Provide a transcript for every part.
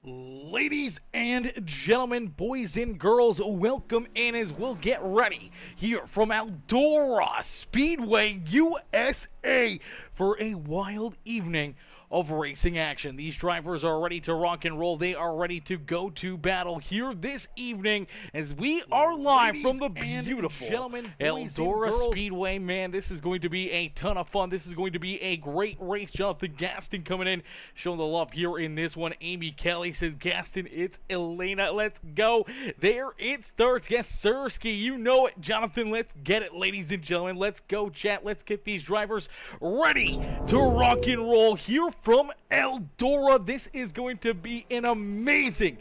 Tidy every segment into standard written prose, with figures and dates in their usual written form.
Ladies and gentlemen, boys and girls, welcome in as we'll get ready here from Eldora Speedway, USA for a wild evening of racing action. These drivers are ready to rock and roll. They are ready to go to battle here this evening as we are live from the beautiful Eldora Speedway. Man, this is going to be a ton of fun. This is going to be a great race. Jonathan Gaston coming in, showing the love here in this one. Amy Kelly says, Gaston, it's Elena. Let's go. There it starts. Yes, Sirski, you know it. Jonathan, let's get it, ladies and gentlemen. Let's go, chat. Let's get these drivers ready to rock and roll here from Eldora. This is going to be an amazing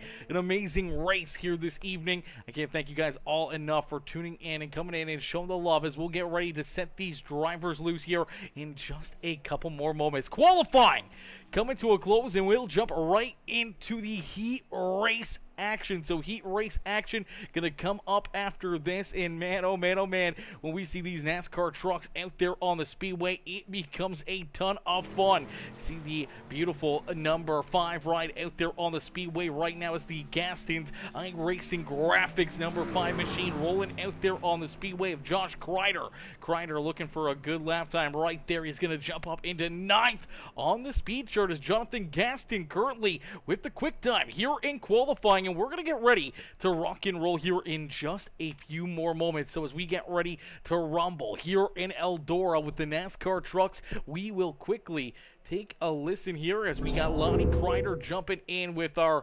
race here this evening. I can't thank you guys all enough for tuning in and coming in and showing the love as we'll get ready to set these drivers loose here in just a couple more moments. Qualifying coming to a close, and we'll jump right into the heat race action. So heat race action gonna come up after this, and man, oh man, oh man, when we see these NASCAR trucks out there on the speedway, it becomes a ton of fun. See the beautiful number 5 ride out there on the speedway right now as the Gaston's iRacing Graphics number 5 machine rolling out there on the speedway of Josh Kreider. Kreider looking for a good lap time right there. He's gonna jump up into 9th on the speed chart as Jonathan Gaston currently with the quick time here in qualifying, and we're going to get ready to rock and roll here in just a few more moments. So as we get ready to rumble here in Eldora with the NASCAR trucks, we will quickly take a listen here as we got Lonnie Kreider jumping in with our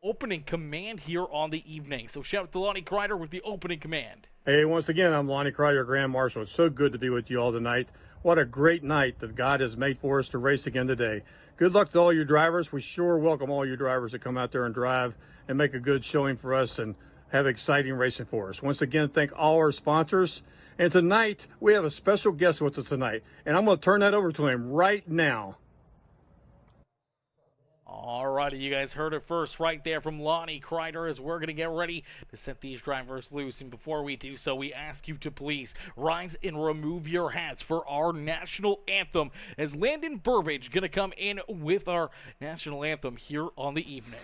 opening command here on the evening. So shout out to Lonnie Kreider with the opening command. Hey, once again, I'm Lonnie Kreider, Grand Marshal. It's so good to be with you all tonight. What a great night that God has made for us to race again today. Good luck to all you drivers. We sure welcome all you drivers to come out there and drive and make a good showing for us and have exciting racing for us. Once again, thank all our sponsors. And tonight, we have a special guest with us tonight, and I'm going to turn that over to him right now. Alrighty, you guys heard it first right there from Lonnie Kreider as we're going to get ready to set these drivers loose. And before we do so, we ask you to please rise and remove your hats for our national anthem as Landon Burbage going to come in with our national anthem here on the evening.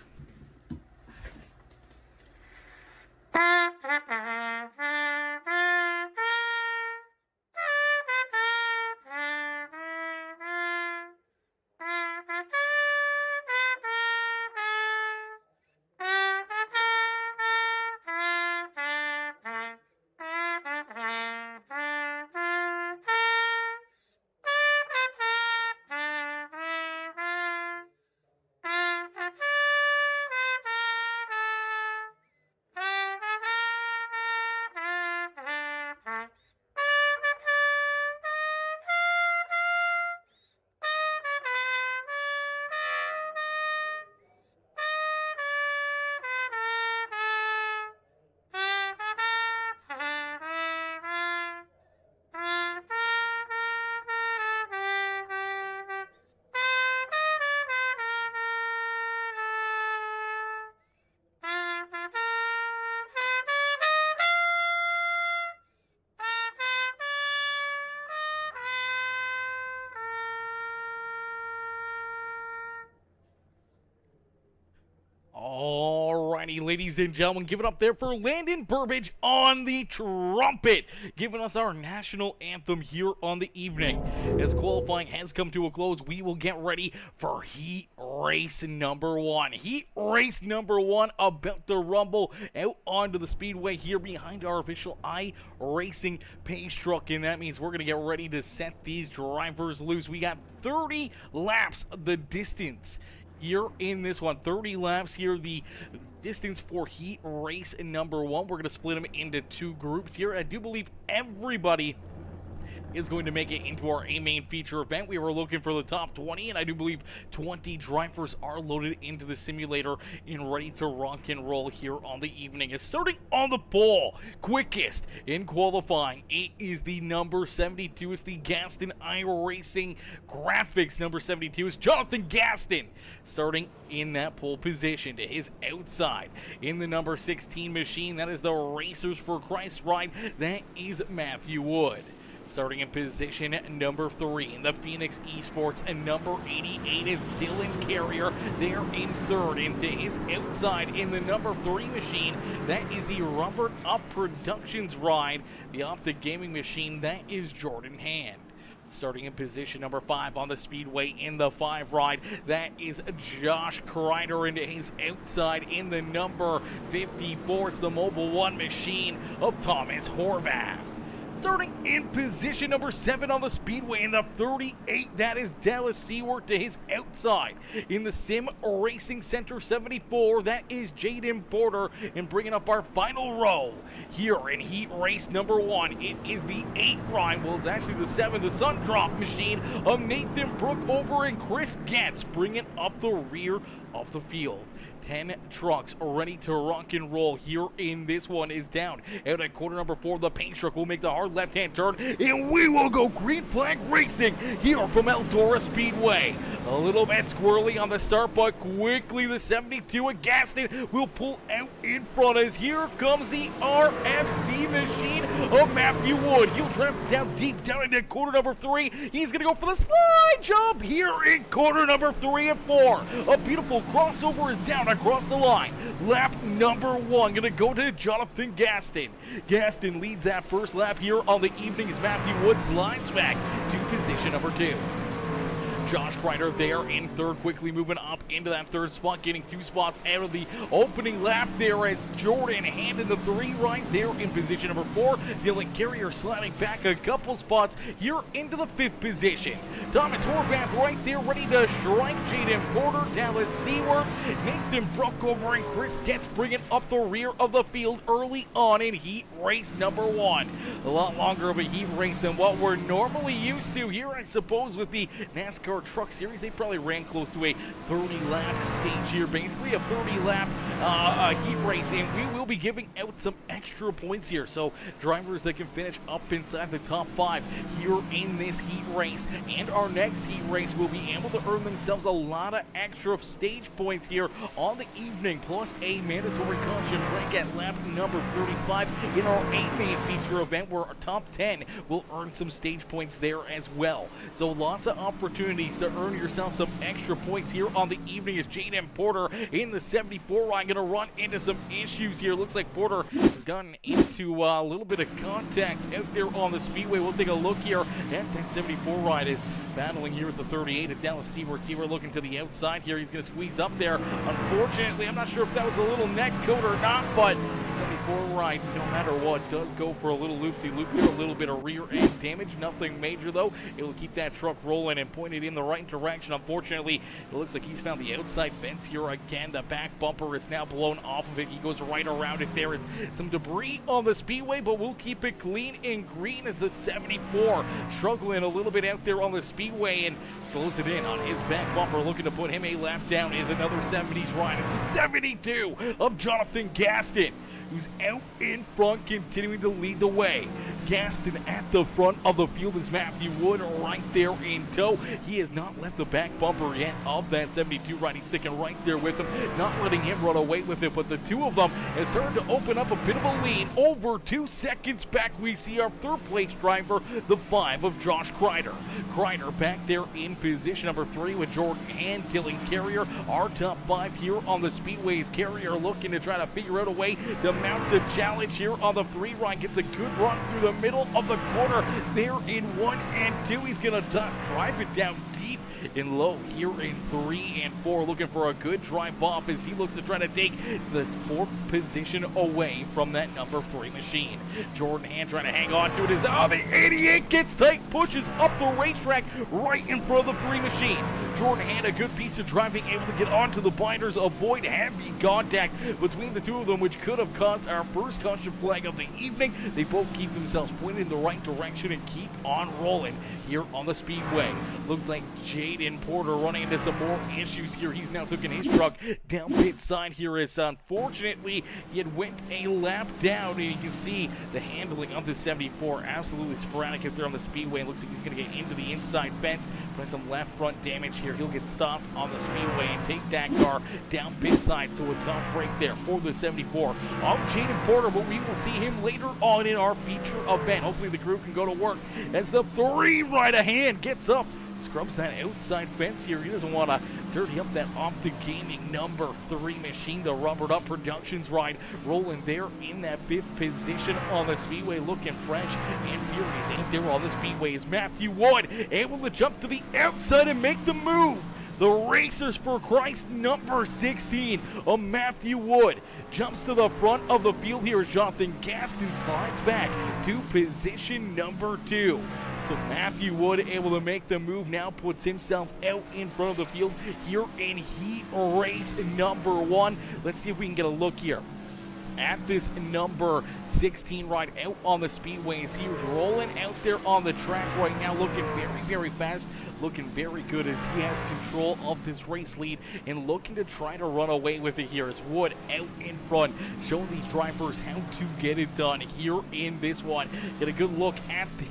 Alrighty, ladies and gentlemen, give it up there for Landon Burbage on the trumpet, giving us our national anthem here on the evening. As qualifying has come to a close, we will get ready for heat race number 1. Heat race number 1 about to rumble out onto the speedway here behind our official iRacing pace truck, and that means we're going to get ready to set these drivers loose. We got 30 laps the distance here in this one. 30 laps here, the distance for heat race number 1. We're going to split them into 2 groups here. I do believe everybody is going to make it into our A-main feature event. We were looking for the top 20, and I do believe 20 drivers are loaded into the simulator and ready to rock and roll here on the evening. It's starting on the pole, quickest in qualifying. It is the number 72. It's the Gaston iRacing Graphics number 72. It's Jonathan Gaston starting in that pole position. To his outside in the number 16 machine, that is the Racers for Christ ride. That is Matthew Wood. Starting in position number 3 in the Phoenix Esports, and number 88 is Dylan Carrier. They're in third. Into his outside in the number 3 machine, that is the Robert Up Productions ride. The Optic Gaming machine, that is Jordan Hand. Starting in position number 5 on the Speedway in the 5 ride, that is Josh Kreider. Into his outside in the number 54, it's the Mobile 1 machine of Thomas Horvath. Starting in position number 7 on the Speedway in the 38, that is Dallas Seward. To his outside in the Sim Racing Center 74, that is Jaden Porter. And bringing up our final row here in heat race number 1, it is the 8 ride. Well, it's actually the 7, the Sun Drop machine of Nathan Brookover and Chris Getz, bringing up the rear of the field. 10 trucks ready to rock and roll here in this one is down. Out at corner number 4, the paint truck will make the hard left-hand turn, and we will go green flag racing here from Eldora Speedway. A little bit squirrely on the start, but quickly the 72 at Gaston will pull out in front as here comes the RFC machine of Matthew Wood. He'll drive down deep down into corner number 3. He's going to go for the slide jump here in corner number 3 and 4. A beautiful crossover is down across the line. Lap number 1 going to go to Jonathan Gaston. Gaston leads that first lap here on the evening as Matthew Wood slides back to position number 2. Josh Kreider there in third, quickly moving up into that third spot, getting 2 spots out of the opening lap there as Jordan Hand in the 3 right there in position number 4. Dylan Carrier sliding back a couple spots here into the 5th position. Thomas Horvath right there ready to strike Jaden Porter. Dallas Seward, Nathan Brookover, and Chris Getz bringing up the rear of the field early on in heat race number 1. A lot longer of a heat race than what we're normally used to here, I suppose, with the NASCAR Truck Series. They probably ran close to a 30-lap stage here, basically a 30-lap heat race, and we will be giving out some extra points here. So drivers that can finish up inside the top 5 here in this heat race and our next heat race will be able to earn themselves a lot of extra stage points here on the evening, plus a mandatory caution break at lap number 35 in our 8-man feature event, where our top 10 will earn some stage points there as well. So lots of opportunities to earn yourself some extra points here on the evening as Jaden Porter in the 74 ride going to run into some issues here. Looks like Porter has gotten into a little bit of contact out there on the speedway. We'll take a look here at that 74 ride is battling here at the 38 at Dallas Seward. Seward looking to the outside here. He's going to squeeze up there. Unfortunately, I'm not sure if that was a little neck coat or not, but 74 ride, no matter what, does go for a little loop-de-loop here, a little bit of rear end damage. Nothing major, though. It will keep that truck rolling and pointed in the right direction. Unfortunately, it looks like he's found the outside fence here again. The back bumper is now blown off of it. He goes right around it. There is some debris on the speedway, but we'll keep it clean and green as the 74 struggling a little bit out there on the speedway and throws it in on his back bumper. Looking to put him a lap down is another 70s ride. It's the 72 of Jonathan Gaston, who's out in front, continuing to lead the way. Gaston at the front of the field is Matthew Wood right there in tow. He has not left the back bumper yet of that 72 ride. He's sticking right there with him, not letting him run away with it, but the two of them have started to open up a bit of a lead. Over 2 seconds back, we see our third place driver, the 5 of Josh Kreider. Kreider back there in position number 3 with Jordan Hand, Dylan Carrier. Our top 5 here on the speedways. Carrier looking to try to figure out a way to mount a challenge here on the 3 ride. Gets a good run through the middle of the corner there in 1 and 2. He's going to drive it down deep and low here in 3 and 4, looking for a good drive off as he looks to try to take the 4th position away from that number 3 machine. Jordan Hand trying to hang on to it as the 88 gets tight, pushes up the racetrack right in front of the 3 machine. Jordan Hand, a good piece of driving, able to get onto the binders, avoid heavy contact between the two of them, which could have caused our first caution flag of the evening. They both keep themselves pointed in the right direction and keep on rolling here on the speedway. Looks like Jaden Porter running into some more issues here. He's now taking his truck down pit side here as unfortunately he had went a lap down, and you can see the handling of the 74 absolutely sporadic out there on the speedway. It looks like he's going to get into the inside fence, put some left front damage here. here. He'll get stopped on the speedway and take that car down pit side. So a tough break there for the 74 of Jaden Porter, but we will see him later on in our feature event. Hopefully the crew can go to work as the 3 right ahead gets up, scrubs that outside fence here. He doesn't want to dirty up that Optic Gaming number 3 machine. The Rubbered Up Productions ride rolling there in that 5th position on the speedway, looking fresh and furious. Ain't there on the speedway is Matthew Wood, able to jump to the outside and make the move. The Racers for Christ number 16 of Matthew Wood jumps to the front of the field here as Jonathan Gaston slides back to position number 2. So Matthew Wood able to make the move, now puts himself out in front of the field here in heat race number 1. Let's see if we can get a look here at this number 16 ride out on the speedways. He's rolling out there on the track right now, looking very, very fast, looking very good as he has control of this race lead and looking to try to run away with it here as Wood out in front, showing these drivers how to get it done here in this one. Get a good look at the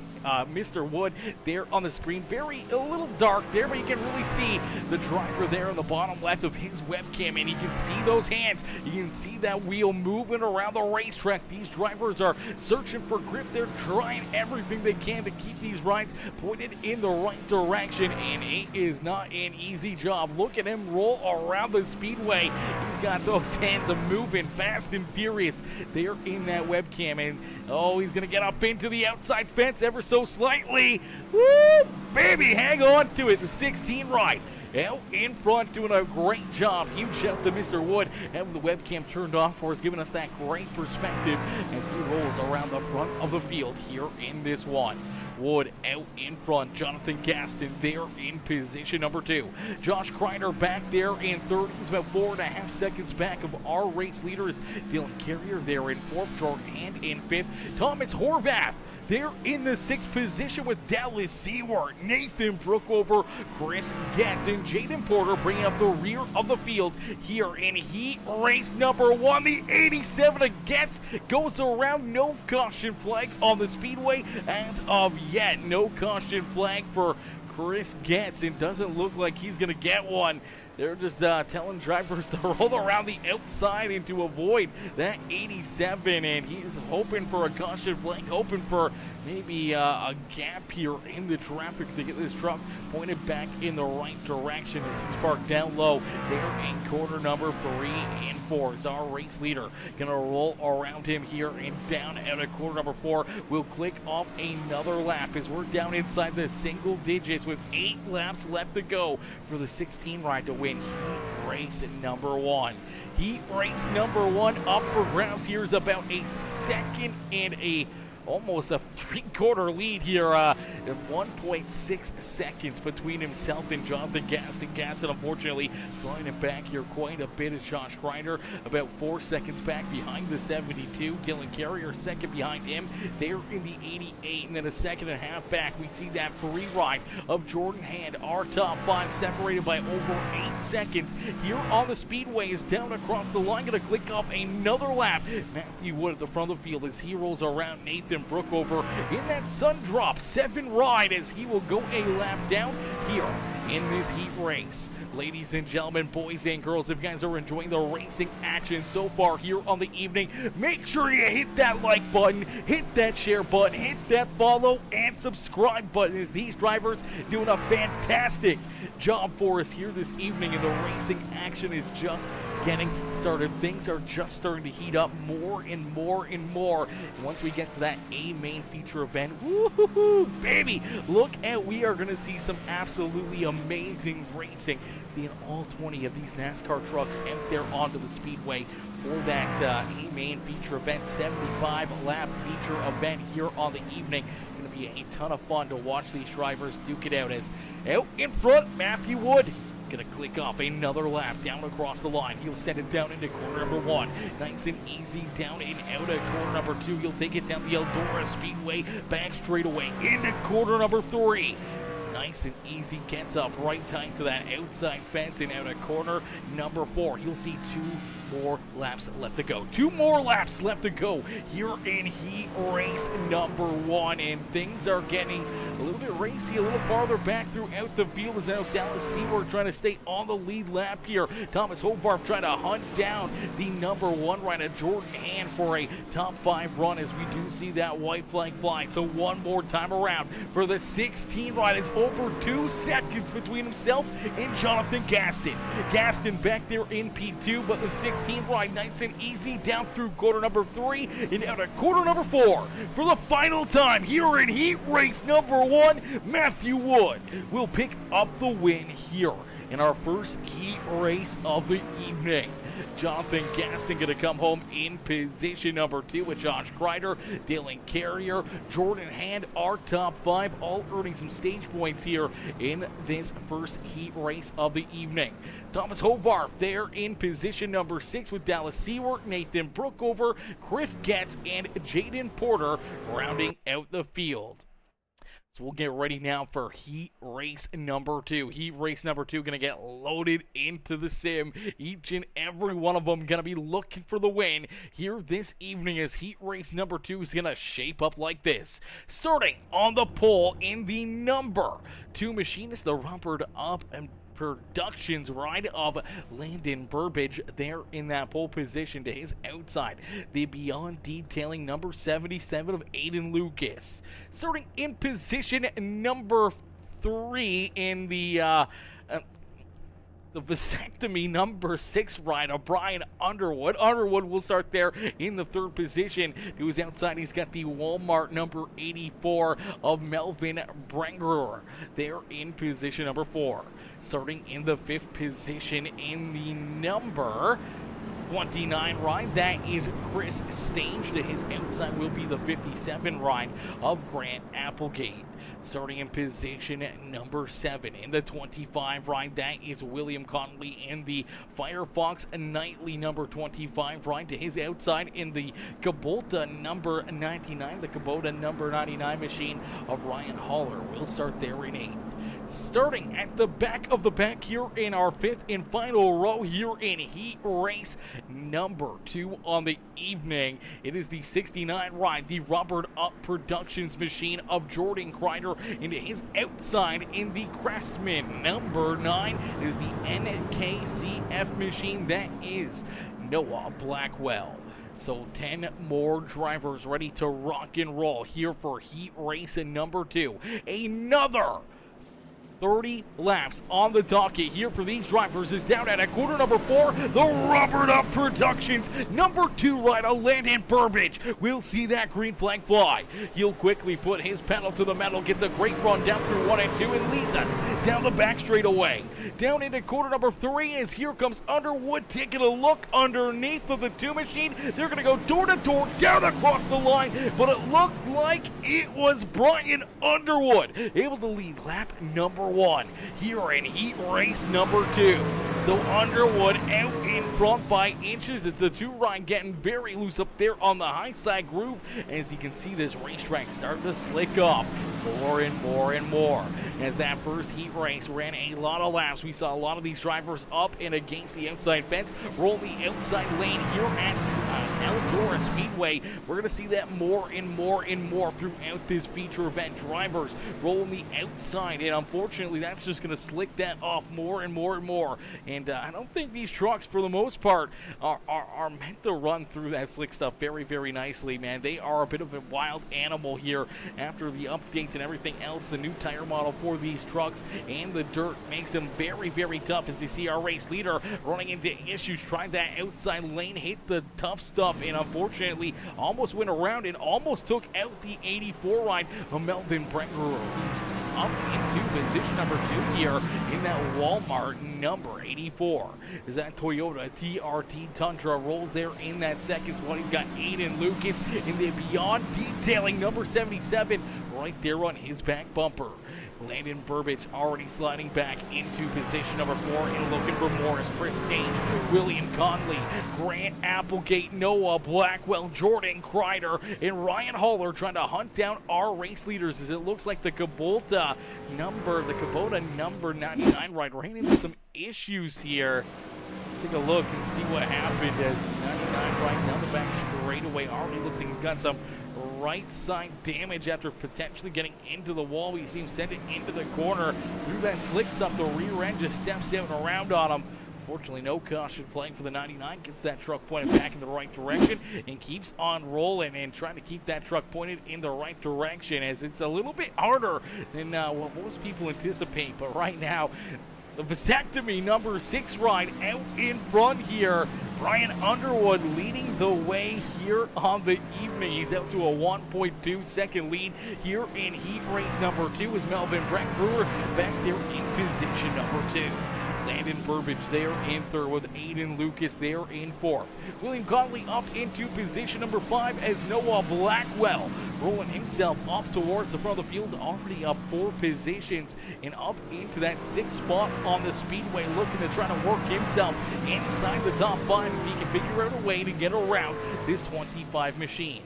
Mr. Wood there on the screen. A little dark there, but you can really see the driver there on the bottom left of his webcam, and you can see those hands. You can see that wheel moving around the racetrack. These drivers are searching for grip. They're trying everything they can to keep these rides pointed in the right direction, and it is not an easy job. Look at him roll around the speedway. He's got those hands moving fast and furious there in that webcam, and oh, he's going to get up into the outside fence ever so slightly. Woo, baby, hang on to it. The 16 ride out in front doing a great job. Huge shout to Mr. Wood having the webcam turned off for us, giving us that great perspective as he rolls around the front of the field here in this one. Wood out in front. Jonathan Gaston there in position number 2. Josh Kreider back there in third. He's about 4.5 seconds back of our race leaders. Dylan Carrier there in 4th. Jordan Hand in 5th. Thomas Horvath they're in the 6th position with Dallas Seward, Nathan Brookover, Chris Getz, and Jaden Porter bringing up the rear of the field here in heat race number 1. The 87 of Getz goes around. No caution flag on the speedway as of yet. No caution flag for Chris Getz, and doesn't look like he's going to get one. They're just telling drivers to roll around the outside and to avoid that 87, and he's hoping for a caution flag, hoping for maybe a gap here in the traffic to get this truck pointed back in the right direction as he's parked down low there in corner number 3 and 4. Is our race leader going to roll around him here and down out of corner number 4. We'll click off another lap as we're down inside the single digits with 8 laps left to go for the 16 ride to win heat race number 1. Heat race number 1 up for grabs. Here's about a second and almost a 3/4 lead here. 1.6 seconds between himself and Jonathan Gaston. Gaston, unfortunately, sliding it back here quite a bit as Josh Kreider about 4 seconds back behind the 72. Dylan Carrier second behind him. They're in the 88, and then a 1.5 back. We see that free ride of Jordan Hand. Our top 5 separated by over 8 seconds. Here on the speedway is down across the line. Going to click off another lap. Matthew Wood at the front of the field as he rolls around Nathan Brookover in that sun drop 7 ride as he will go a lap down here in this heat race. Ladies and gentlemen, boys and girls, if you guys are enjoying the racing action so far here on the evening, make sure you hit that like button, hit that share button, hit that follow and subscribe button as these drivers doing a fantastic job for us here this evening, and the racing action is just getting started. Things are just starting to heat up more and more and more. And once we get to that A main feature event, woohoo, baby, look at, we are going to see some absolutely amazing racing. Seeing all 20 of these NASCAR trucks out there onto the speedway for that A main feature event, 75 lap feature event here on the evening. Going to be a ton of fun to watch these drivers duke it out as out in front, Matthew Wood. Gonna click off another lap down across the line. He'll send it down into corner number 1. Nice and easy down and out of corner number 2. He'll take it down the Eldora Speedway, back straight away into corner number 3. Nice and easy, gets up right tight to that outside fence and out of corner number 4. You'll see 2 more laps left to go. 2 more laps left to go here in heat race number 1, and things are getting a little bit bit racy, a little farther back throughout the field is now Dallas Seward trying to stay on the lead lap here. Thomas Hovarth trying to hunt down the number 1 rider, Jordan Hand, for a top 5 run, as we do see that white flag fly. So one more time around for the 16 ride. It's over 2 seconds between himself and Jonathan Gaston. Gaston back there in P2, but the 16 ride nice and easy down through quarter number 3 and out of quarter number 4 for the final time here in heat race number 1. Matthew Wood will pick up the win here in our first heat race of the evening. Jonathan Gaston going to come home in position number 2 with Josh Kreider, Dylan Carrier, Jordan Hand, our top 5, all earning some stage points here in this first heat race of the evening. Thomas Hovarth there in position number 6 with Dallas Seward, Nathan Brookover, Chris Getz, and Jaden Porter rounding out the field. So we'll get ready now for heat race number 2. Heat race number 2 going to get loaded into the sim. Each and every one of them going to be looking for the win here this evening, as heat race number 2 is going to shape up like this. Starting on the pole in the number 2 machinist, the Rumpered Up and Productions ride of Landon Burbage there in that pole position. To his outside, the Beyond Detailing number 77 of Aiden Lucas. Starting in position number 3 in the vasectomy number 6 rider, Brian Underwood. Underwood will start there in the 3rd position. To his outside, he's got the Walmart number 84 of Melvin Brengerer there in position number 4. Starting in the 5th position in the number 29 ride, that is Chris Stange. To his outside will be the 57 ride of Grant Applegate. Starting in position number 7 in the 25 ride, that is William Connolly and the Firefox Nightly number 25 ride. To his outside in the Kubota number 99, the Kubota number 99 machine of Ryan Haller will start there in 8th. Starting at the back of the pack here in our 5th and final row here in heat race number 2 on the evening, it is the 69 ride, the Rumpered Up Productions machine of Jordan Kreider. Into his outside in the Craftsman number 9 is the NKCF machine, that is Noah Blackwell. So 10 more drivers ready to rock and roll here for heat race number 2. Another 30 laps on the docket here for these drivers is down at a quarter number 4. The Rumpered Up Productions number 2 rider, Landon Burbage. We'll see that green flag fly. He'll quickly put his pedal to the metal, gets a great run down through 1 and 2, and leads us down the back straightaway. Down into quarter number 3 as here comes Underwood taking a look underneath of the 2 machine. They're going to go door to door down across the line, but it looked like it was Brian Underwood able to lead lap number 1 here in heat race number 2. So Underwood out in front by inches. It's the 2 ride getting very loose up there on the high side groove. As you can see, this racetrack starting to slick off more and more and more. As that first heat race ran a lot of laps, we saw a lot of these drivers up and against the outside fence, roll the outside lane here at Eldora Speedway. We're going to see that more and more and more throughout this feature event. Drivers rolling the outside, and unfortunately that's just going to slick that off more and more and more. And I don't think these trucks, for the most part, are meant to run through that slick stuff very, very nicely, man. They are a bit of a wild animal here after the updates and everything else. The new tire model for these trucks and the dirt makes them very, very tough. As you see our race leader running into issues, tried that outside lane, hit the tough stuff, and unfortunately almost went around and almost took out the 84 ride of Melvin Brengerer. Up into position number 2 here in that Walmart number 84. As that Toyota TRT Tundra rolls there in that second spot. He's got Aiden Lucas in the Beyond Detailing number 77 right there on his back bumper. Landon Burbage already sliding back into position number 4 and looking for Morris, Chris Stange, William Conley, Grant Applegate, Noah Blackwell, Jordan Kreider, and Ryan Haller trying to hunt down our race leaders, as it looks like the Kubota number 99 ride ran into some issues here. Take a look and see what happened as 99 right down the back straightaway. Already looks like he's got some right side damage after potentially getting into the wall. We see him send it into the corner through that slick stuff. The rear end just steps out and around on him. Fortunately, no caution flag for the 99. Gets that truck pointed back in the right direction and keeps on rolling and trying to keep that truck pointed in the right direction, as it's a little bit harder than what most people anticipate. But right now, the vasectomy number 6 ride out in front here. Brian Underwood leading the way here on the evening. He's out to a 1.2 second lead here in heat race number 2 as Melvin Breck Brewer back there in position number 2. Landon Burbage there in third with Aiden Lucas there in fourth. William Conley up into position number 5 as Noah Blackwell rolling himself up towards the front of the field, already up 4 positions and up into that 6th spot on the speedway, looking to try to work himself inside the top 5 if he can figure out a way to get around this 25 machine.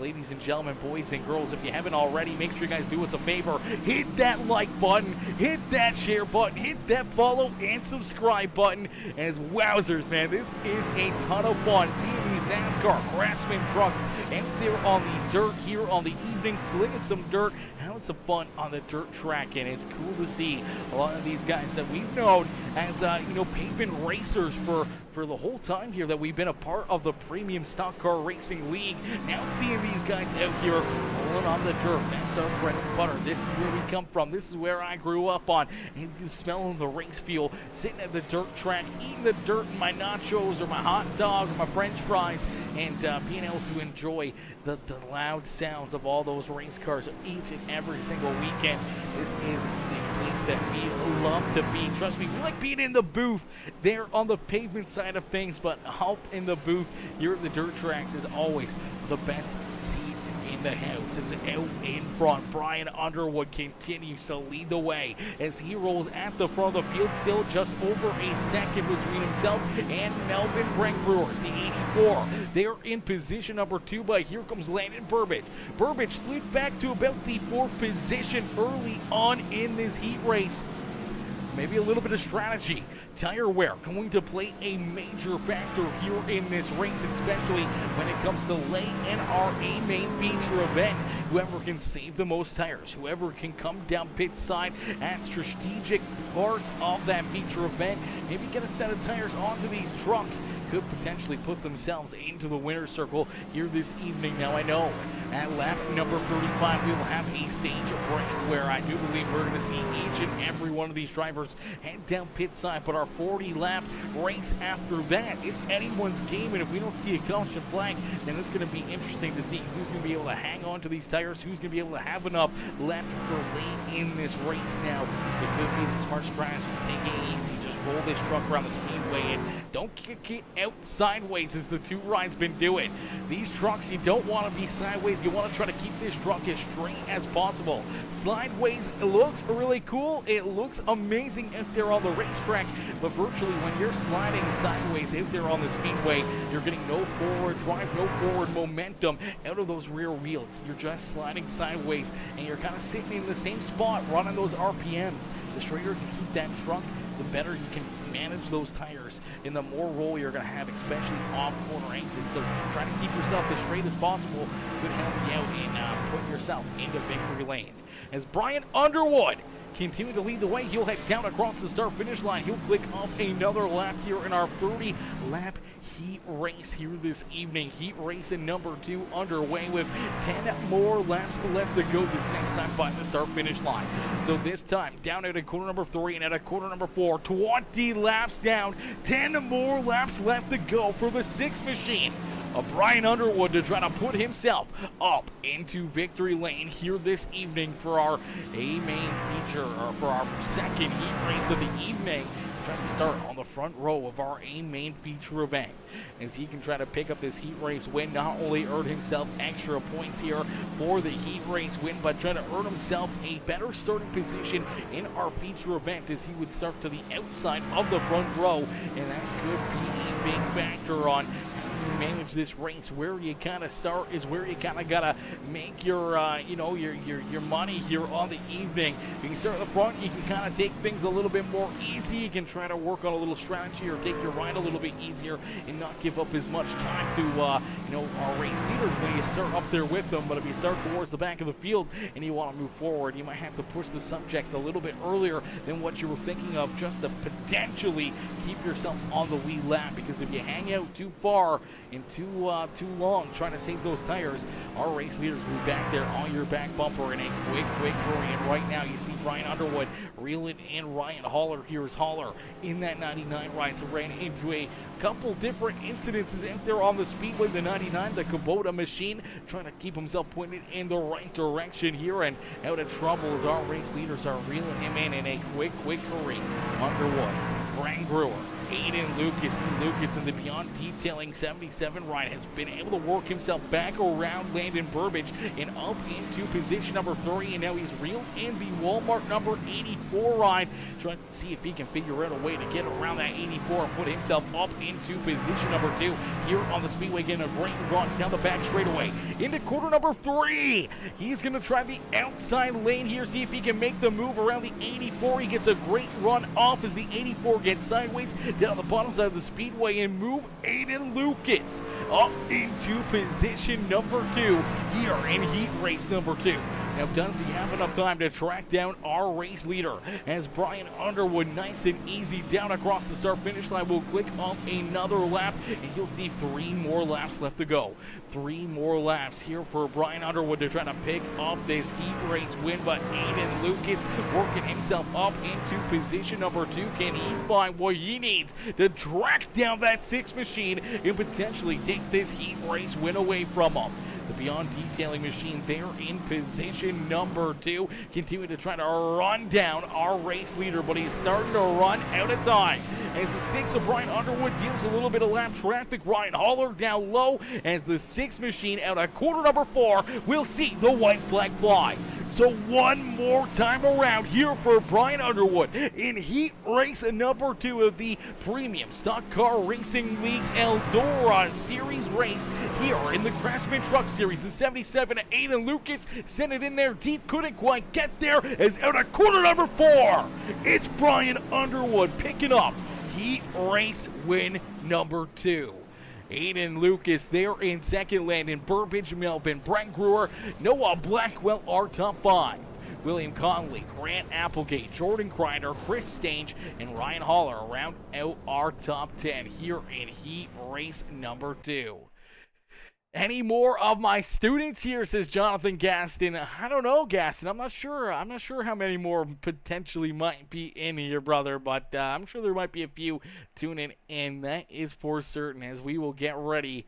Ladies and gentlemen, boys and girls, if you haven't already, make sure you guys do us a favor. Hit that like button, hit that share button, hit that follow and subscribe button. As wowzers, man, this is a ton of fun seeing these NASCAR Craftsman trucks out there on the dirt here on the evening, slinging some dirt, having some fun on the dirt track. And it's cool to see a lot of these guys that we've known as pavement racers for the whole time here that we've been a part of the Premium Stock Car Racing League. Now seeing these guys out here rolling on the dirt, that's our bread and butter. This is where we come from. This is where I grew up on. And you smelling the race fuel, sitting at the dirt track, eating the dirt in my nachos or my hot dog or my French fries, and being able to enjoy the loud sounds of all those race cars each and every single weekend. This is the place that we love to be. Trust me, we like being in the booth there on the pavement side of things, but help in the booth here at the dirt tracks is always the best seat in the house. As out in front, Brian Underwood continues to lead the way as he rolls at the front of the field, still just over a second between himself and Melvin Breck Brewers, the 84. They're in position number 2, but here comes Landon Burbage. Burbage slid back to about the 4th position early on in this heat race. Maybe a little bit of strategy. Tire wear going to play a major factor here in this race, especially when it comes to late NRA main feature event. Whoever can save the most tires, whoever can come down pit side at strategic parts of that feature event, maybe get a set of tires onto these trucks, could potentially put themselves into the winner's circle here this evening. Now I know at lap number 35 we will have a stage break where I do believe we're going to see each and every one of these drivers head down pit side, but our 40-lap race after that, it's anyone's game, and if we don't see a caution flag, then it's going to be interesting to see who's going to be able to hang on to these tires, who's going to be able to have enough left for late in this race. Now it could be the smart strategy to take it easy, just roll this truck around the speedway and don't kick it out sideways as the 2 rides been doing. These trucks, you don't want to be sideways. You want to try to keep this truck as straight as possible. Slideways, it looks really cool. It looks amazing out there on the racetrack, but virtually when you're sliding sideways out there on the speedway, you're getting no forward drive, no forward momentum out of those rear wheels. You're just sliding sideways, and you're kind of sitting in the same spot, running those RPMs. The straighter you keep that truck, the better you can manage those tires and the more roll you're going to have, especially off corner exits. So try to keep yourself as straight as possible could help you out in putting yourself into victory lane. As Brian Underwood continue to lead the way, he'll head down across the start finish line. He'll click off another lap here in our 30-lap heat race here this evening. Heat race in number 2 underway with 10 more laps left to go this next time by the start finish line. So this time down at a corner number 3 and at a corner number 4, 20 laps down, 10 more laps left to go for the 6 machine of Brian Underwood to try to put himself up into victory lane here this evening for our main feature, or for our second heat race of the evening. Trying to start on the front row of our main feature event, as he can try to pick up this heat race win, not only earn himself extra points here for the heat race win, but try to earn himself a better starting position in our feature event, as he would start to the outside of the front row, and that could be a big factor on manage this race. Where you kind of start is where you kind of gotta make your, your money here on the evening. You can start at the front. You can kind of take things a little bit more easy. You can try to work on a little strategy or take your ride a little bit easier and not give up as much time to, our race leaders when you start up there with them. But if you start towards the back of the field and you want to move forward, you might have to push the subject a little bit earlier than what you were thinking of, just to potentially keep yourself on the lead lap. Because if you hang out too far and too long trying to save those tires, our race leaders will be back there on your back bumper in a quick hurry. And right now you see Brian Underwood reeling in Ryan Haller. Here's Haller in that 99 ride, so ran into a couple different incidences out there on the speedway. The 99, the Kubota machine, trying to keep himself pointed in the right direction here, and out of trouble as our race leaders are reeling him in a quick hurry. Underwood, Brand Brewer, Aiden Lucas in the Beyond Detailing 77 ride has been able to work himself back around Landon Burbage and up into position number 3, and now he's reeled in the Walmart number 84 ride, trying to see if he can figure out a way to get around that 84 and put himself up into position number 2 here on the speedway. Getting a great run down the back straightaway into quarter number 3. He's going to try the outside lane here, see if he can make the move around the 84. He gets a great run off as the 84 gets sideways down the bottom side of the speedway and move Aiden Lucas up into position number 2 here in heat race number 2. Now, does he have enough time to track down our race leader as Brian Underwood, nice and easy, down across the start-finish line, will click off another lap, and you'll see 3 more laps left to go. 3 more laps here for Brian Underwood to try to pick up this heat race win, but Aiden Lucas working himself up into position number 2. Can he find what he needs to track down that 6 machine and potentially take this heat race win away from him? The Beyond Detailing machine there in position number 2, continuing to try to run down our race leader, but he's starting to run out of time. As the 6 of Brian Underwood deals a little bit of lap traffic, Ryan Haller down low as the 6 machine out of quarter number 4 will see the white flag fly. So one more time around here for Brian Underwood in heat race number 2 of the Premium Stock Car Racing League's Eldora Series race here in the Craftsman Truck Series. The 77 Aiden Lucas sent it in there deep, couldn't quite get there as out of quarter number 4, it's Brian Underwood picking up heat race win number 2. Aiden Lucas there in second, Landon Burbage, Melvin Brent Brewer, Noah Blackwell our top 5. William Conley, Grant Applegate, Jordan Kreider, Chris Stange, and Ryan Haller round out our top 10 here in heat race number 2. Any more of my students here, says Jonathan Gaston. I don't know, Gaston. I'm not sure how many more potentially might be in here, brother, but I'm sure there might be a few tuning in. That is for certain, as we will get ready.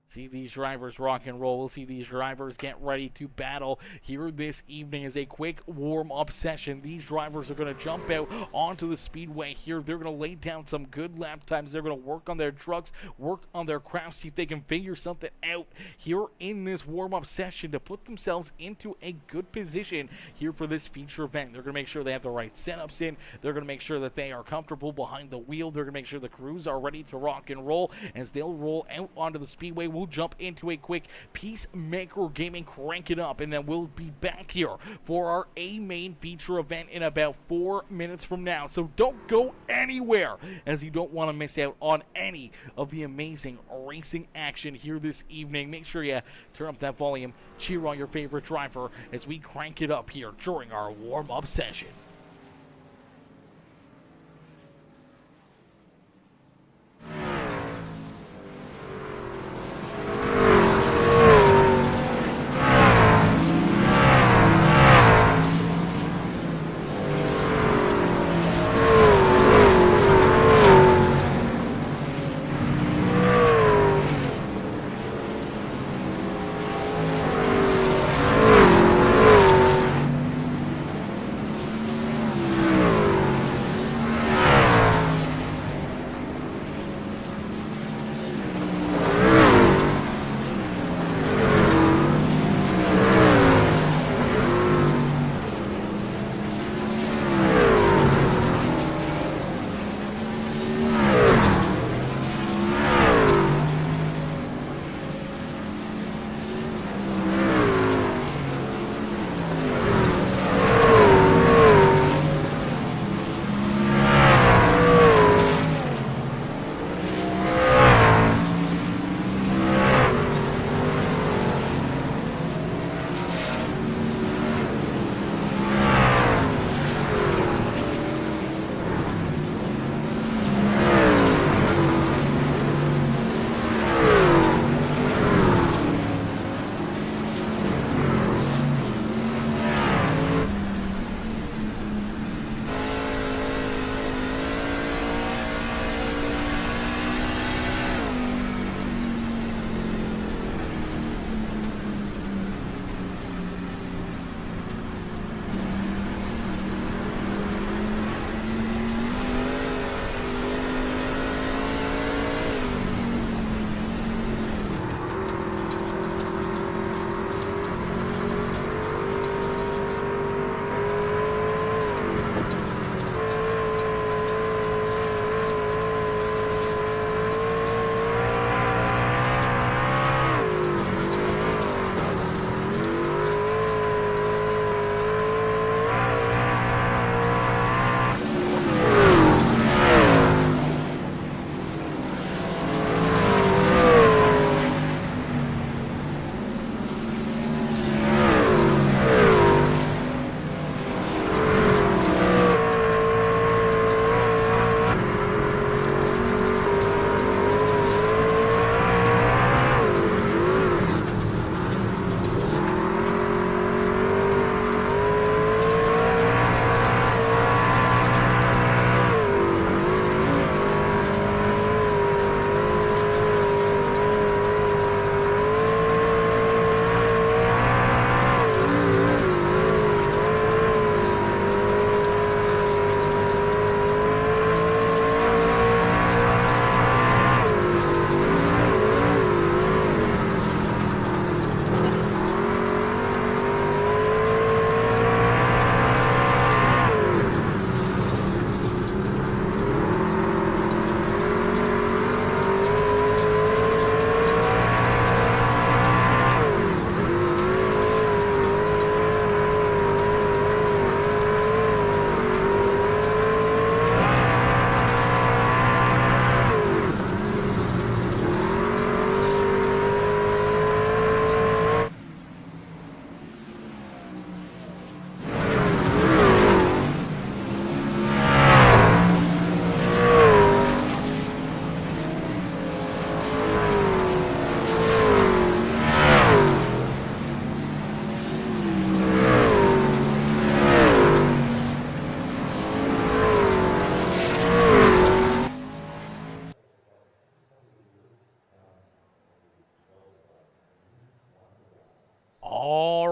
See these drivers rock and roll. We'll see these drivers get ready to battle here this evening as a quick warm-up session. These drivers are going to jump out onto the speedway here. They're going to lay down some good lap times. They're going to work on their trucks, work on their craft, see if they can figure something out here in this warm-up session to put themselves into a good position here for this feature event. They're going to make sure they have the right setups in. They're going to make sure that they are comfortable behind the wheel. They're going to make sure the crews are ready to rock and roll. As they'll roll out onto the speedway, we'll jump into a quick Peacemaker Gaming crank it up, and then we'll be back here for our main feature event in about 4 minutes from now. So don't go anywhere, as you don't want to miss out on any of the amazing racing action here this evening. Make sure you turn up that volume, cheer on your favorite driver as we crank it up here during our warm-up session.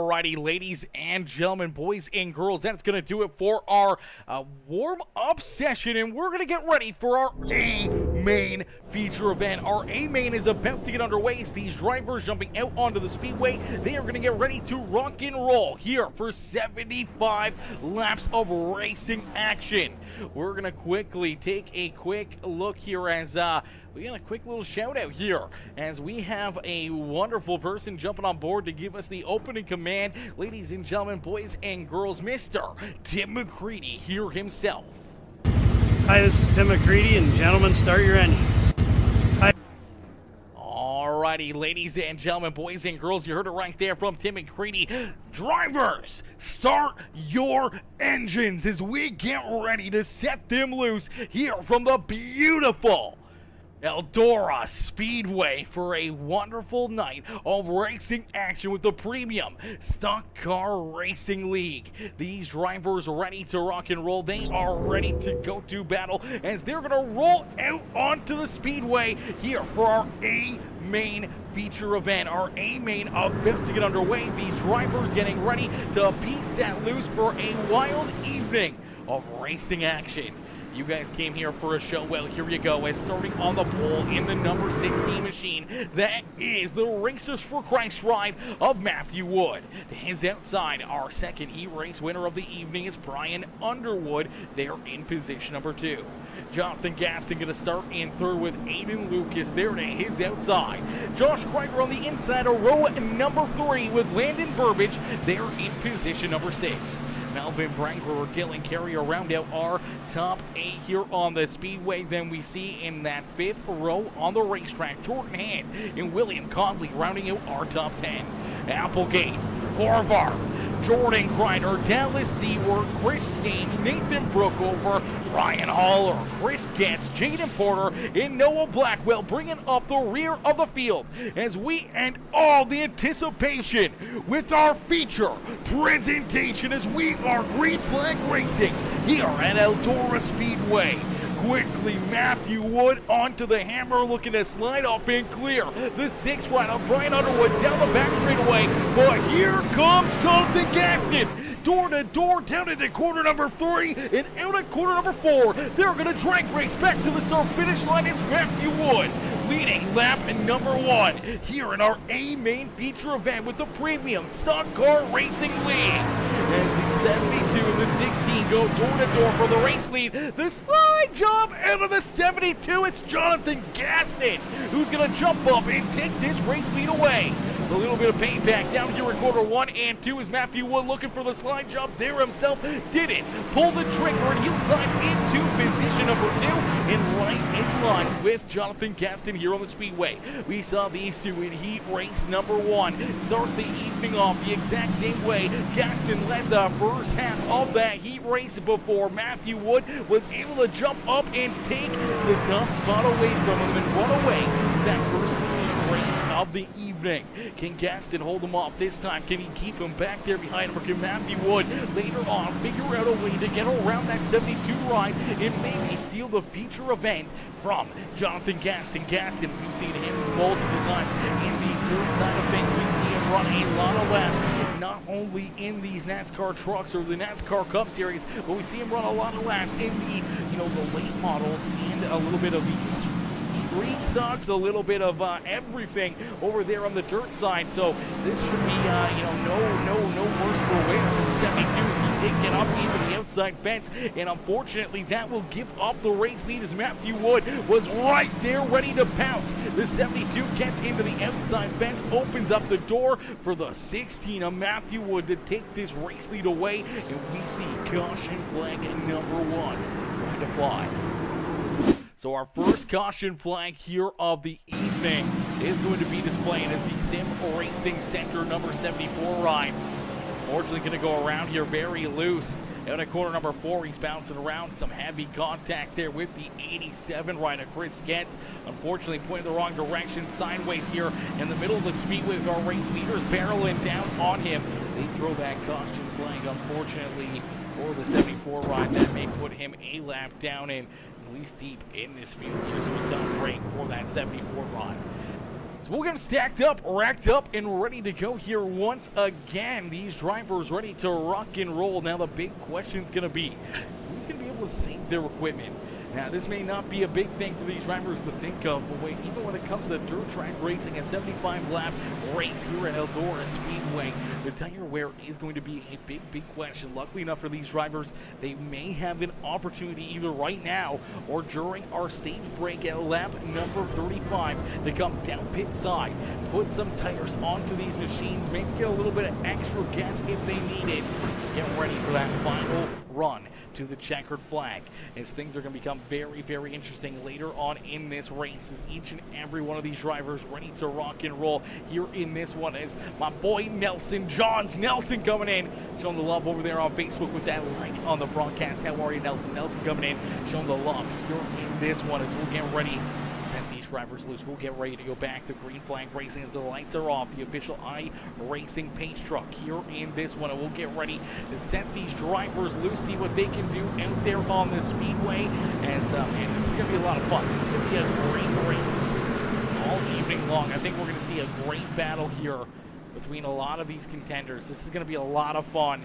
Alrighty, ladies and gentlemen, boys and girls, that's going to do it for our warm-up session, and we're going to get ready for our A-Main feature event. Our A-Main is about to get underway as these drivers jumping out onto the speedway. They are going to get ready to rock and roll here for 75 laps of racing action. We're going to quickly take a quick look here as we got a quick little shout out here as we have a wonderful person jumping on board to give us the opening command. Ladies and gentlemen, boys and girls, Mr. Tim McCready here himself. Hi, this is Tim McCready, and gentlemen, start your engines. Hi. Alrighty, ladies and gentlemen, boys and girls, you heard it right there from Tim McCready. Drivers, start your engines as we get ready to set them loose here from the beautiful Eldora Speedway for a wonderful night of racing action with the Premium Stock Car Racing League. These drivers are ready to rock and roll. They are ready to go to battle as they're going to roll out onto the speedway here for our A-Main feature event. Our A-Main about to get underway. These drivers getting ready to be set loose for a wild evening of racing action. You guys came here for a show. Well, here you go. As starting on the pole in the number 16 machine, that is the Racers for Christ ride of Matthew Wood. His outside, our second heat race winner of the evening is Brian Underwood. They're in position number 2. Jonathan Gaston going to start in third with Aiden Lucas there to his outside. Josh Krieger on the inside of row number 3 with Landon Burbage. They're in position number 6. Melvin Branger or Dylan Carey round out our top 8 here on the speedway. Then we see in that 5th row on the racetrack, Jordan Hand and William Conley rounding out our top 10. Applegate, Horvath, Jordan Kreider, Dallas Seward, Chris Stage, Nathan Brookover, Ryan Haller, Chris Getz, Jaden Porter, and Noah Blackwell bringing up the rear of the field as we end all the anticipation with our feature presentation as we are Green Flag Racing here at Eldora Speedway. Quickly, Matthew Wood onto the hammer, looking to slide off and clear. The 6th rider, Brian Underwood, down the back straightaway. But here comes Jonathan Gaston. Door to door, down into corner number 3, and out at corner number 4. They're going to drag race back to the start-finish line. It's Matthew Wood leading lap number 1 here in our A-Main feature event with the Premium Stock Car Racing League. As the 72 and the 16 go door-to-door for the race lead, the slide jump out of the 72, it's Jonathan Gaston who's going to jump up and take this race lead away. A little bit of payback down here in quarter 1 and 2 as Matthew Wood looking for the slide jump there himself. Did it. Pull the trigger and he'll slide into position number 2 and right in line with Jonathan Gaston here on the speedway. We saw these two in heat race number 1 start the evening off the exact same way. Gaston led the first half of that heat race before Matthew Wood was able to jump up and take the top spot away from him and run away that first race of the evening. Can Gaston hold him off this time? Can he keep him back there behind him? Or can Matthew Wood later on figure out a way to get around that 72 ride and maybe steal the feature event from Jonathan Gaston? Gaston, we've seen him multiple times in the third side of things. We see him run a lot of laps, not only in these NASCAR trucks or the NASCAR Cup Series, but we see him run a lot of laps in the, the late models and a little bit of these street stocks, a little bit of everything over there on the dirt side. So this should be, no worse for wear for the 72 as he did get up into the outside fence, and unfortunately that will give up the race lead as Matthew Wood was right there ready to pounce. The 72 gets into the outside fence, opens up the door for the 16 of Matthew Wood to take this race lead away, and we see caution flag number 1 going to fly. So our first caution flag here of the evening is going to be displayed as the Sim Racing Center number 74 ride. Unfortunately going to go around here very loose. Out at corner number 4, he's bouncing around. Some heavy contact there with the 87 rider, Chris Getz. Unfortunately pointing the wrong direction, sideways here in the middle of the speedway with our race leaders barreling down on him. They throw that caution flag, unfortunately, for the 74 ride. That may put him a lap down in at least deep in this field. Here's a tough break for that 74 ride. So we'll get them stacked up, racked up, and ready to go here once again. These drivers ready to rock and roll. Now the big question is going to be, who's going to be able to save their equipment? Now, this may not be a big thing for these drivers to think of, but wait, even when it comes to dirt track racing, a 75-lap race here at Eldora Speedway, the tire wear is going to be a big question. Luckily enough for these drivers, they may have an opportunity either right now or during our stage break at lap number 35 to come down pit side, put some tires onto these machines, maybe get a little bit of extra gas if they need it. Get ready for that final run to the checkered flag, as things are going to become very interesting later on in this race, as each and every one of these drivers ready to rock and roll here in this one. As my boy Nelson coming in, showing the love over there on Facebook with that like on the broadcast. How are you, Nelson? Nelson coming in, showing the love here in this one as we'll get ready. Set these drivers loose. We'll get ready to go back to green flag racing as the lights are off. The official iRacing pace truck here in this one, and we'll get ready to set these drivers loose, see what they can do out there on the speedway. As man, this is gonna be a lot of fun. This is gonna be a great race all evening long. I think we're gonna see a great battle here between a lot of these contenders. This is gonna be a lot of fun.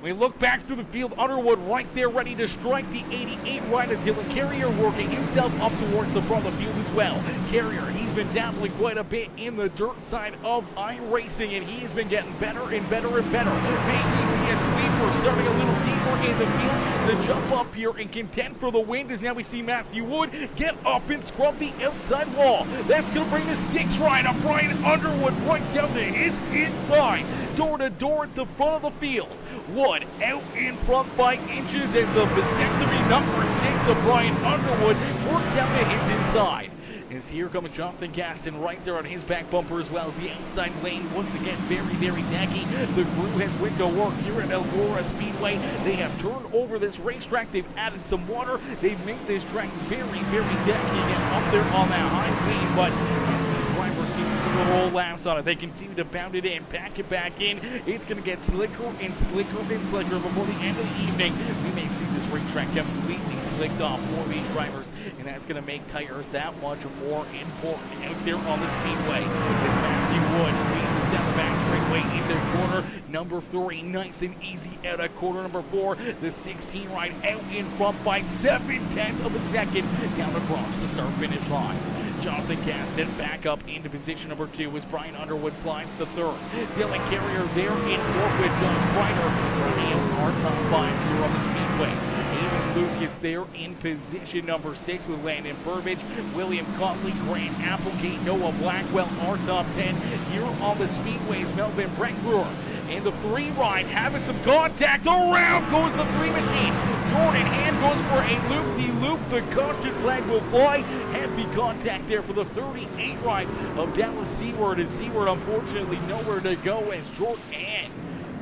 We look back through the field, Underwood right there ready to strike the 88 right of Dylan Carrier, working himself up towards the front of the field as well. Carrier, he's been dabbling quite a bit in the dirt side of iRacing, and he has been getting better and better. Maybe a sleeper, starting a little deeper in the field to jump up here and contend for the win, as now we see Matthew Wood get up and scrub the outside wall. That's going to bring the 6 right of Brian Underwood right down to his inside, door to door at the front of the field. Wood out in front by inches as the vasectomy number 6 of Brian Underwood works down to his inside. As here comes Jonathan Gaston right there on his back bumper as well as the outside lane. Once again, very naggy. The crew has went to work here at Eldora Speedway. They have turned over this racetrack. They've added some water. They've made this track very naggy and up there on that high lane, but drivers keep the roll laps on it. They continue to pound it in, pack it back in. It's going to get slicker and slicker before the end of the evening. We may see this racetrack completely slicked off for these drivers, and that's going to make tires that much more important out there on the speedway. As Matthew Wood leads us down the back straightaway in their corner number 3, nice and easy out of corner number 4. The 16 right out in front by 7/10 of a second down across the start-finish line. Jonathan Gaston back up into position number 2 as Brian Underwood slides the 3rd. Dylan Carrier there in 4th with John Strider running out our top 5 here on the speedway. Aiden Luke is there in position number 6 with Landon Burbage, William Conley, Grant Applegate, Noah Blackwell, our top 10 here on the speedways. Melvin Breckbrewer and the 3 right having some contact. Around goes the 3 machine. Jordan Hand goes for a loop-de-loop. The caution flag will fly. Heavy contact there for the 38 right of Dallas Seward. As Seward unfortunately nowhere to go as Jordan Hand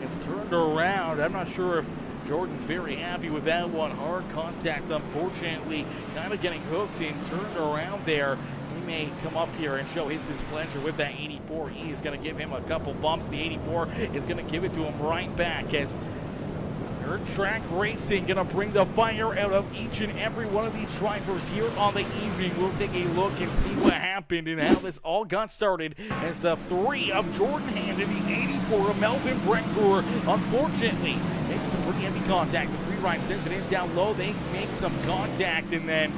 is turned around. I'm not sure if Jordan's very happy with that one. Hard contact, unfortunately, kind of getting hooked and turned around there. He may come up here and show his displeasure with that 84. He is going to give him a couple bumps. The 84 is going to give it to him right back as dirt track racing going to bring the fire out of each and every one of these drivers here on the evening. We'll take a look and see what happened and how this all got started as the 3 of Jordan Hand and the 84 of Melvin Breckbrewer unfortunately making some pretty heavy contact. The 3 right sends it in down low. They make some contact, and then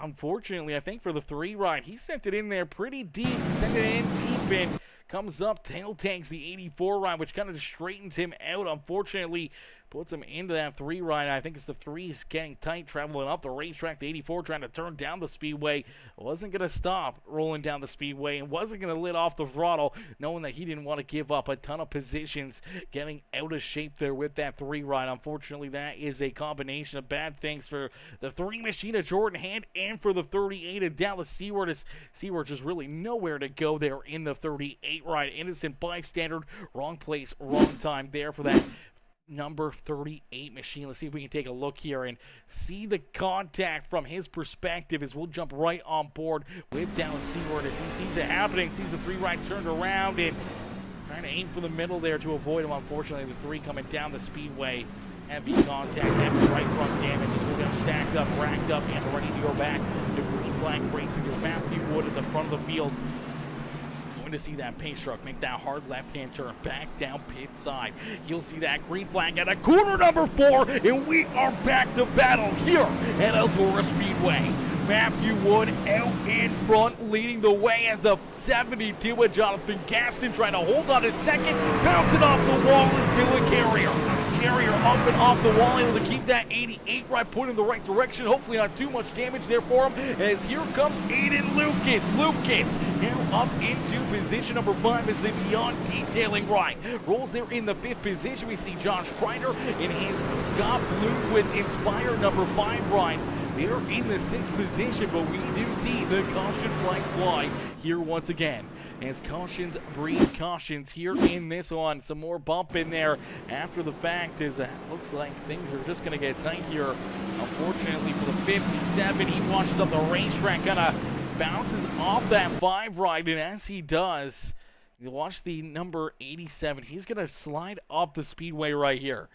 unfortunately, I think for the 3 right, he sent it in there pretty deep. Sent it in deep and comes up, tail tanks the 84 right, which kind of just straightens him out. Unfortunately, puts him into that 3 right. I think it's the 3's getting tight, traveling up the racetrack. The 84 trying to turn down the speedway. Wasn't going to stop rolling down the speedway and wasn't going to let off the throttle, knowing that he didn't want to give up a ton of positions, getting out of shape there with that 3 right. Unfortunately, that is a combination of bad things for the 3 machine of Jordan Hand and for the 38 of Dallas Seward. Seward just really nowhere to go there in the 38 right. Innocent bystander, wrong place, wrong time there for that number 38 machine. Let's see if we can take a look here and see the contact from his perspective as we'll jump right on board with Dallas Seward as he sees it happening, sees the 3 right turned around and trying to aim for the middle there to avoid him. Unfortunately, the 3 coming down the speedway. Heavy contact, heavy right front damage as we'll get him stacked up, racked up, and ready to go back to green flag racing as Matthew Wood at the front of the field Going to see that pace truck make that hard left-hand turn back down pit side. You'll see that green flag at a corner number 4, and we are back to battle here at Eldora Speedway. Matthew Wood out in front, leading the way as the 72 with Jonathan Gaston trying to hold on a second, bouncing off the wall into a Carrier. Carrier up and off the wall, able to keep that 88 right, put in the right direction. Hopefully not too much damage there for him. As here comes Aiden Lucas. Lucas now up into position number 5 as the Beyond Detailing ride rolls there in the 5th position. We see Josh Kreider in his Scott Bloomquist inspired number 5 ride. They're in the 6th position, but we do see the caution flag fly here once again. As cautions breed cautions here in this one. Some more bump in there after the fact as it looks like things are just going to get tight here. Unfortunately for the 57, he washes up the racetrack, kind of bounces off that 5 ride, and as he does, you watch the number 87. He's going to slide off the speedway right here.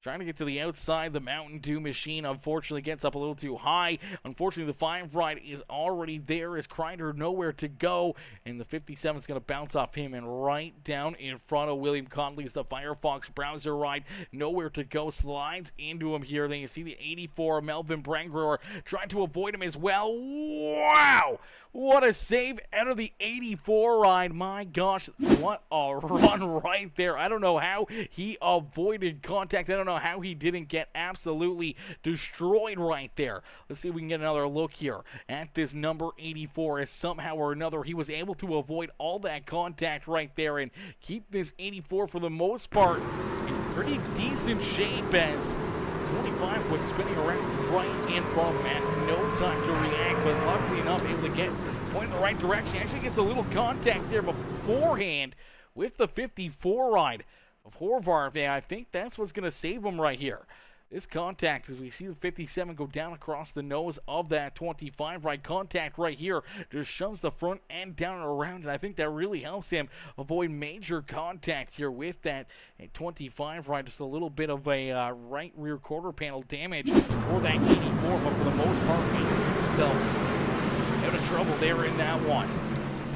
Trying to get to the outside, the Mountain Dew machine unfortunately gets up a little too high. Unfortunately, the 5 ride is already there as Kreider nowhere to go, and the 57 is going to bounce off him and right down in front of William Conley's the Firefox Browser ride. Nowhere to go, slides into him here. Then you see the 84, Melvin Brangruer, trying to avoid him as well. Wow! What a save out of the 84 ride. My gosh, what a run right there. I don't know how he avoided contact. I don't know how he didn't get absolutely destroyed right there. Let's see if we can get another look here at this number 84 as somehow or another he was able to avoid all that contact right there and keep this 84 for the most part in pretty decent shape as 25 was spinning around right in front of him. Had no time to react, but luckily enough able to get point in the right direction. Actually gets a little contact there beforehand with the 54 ride of Horvath. Yeah, I think that's what's going to save him right here. This contact, as we see the 57 go down across the nose of that 25 ride, contact right here just shoves the front end down and around, and I think that really helps him avoid major contact here with that 25 ride. Just a little bit of a right rear quarter panel damage for that 84, but for the most part, he gets himself out of trouble there in that one.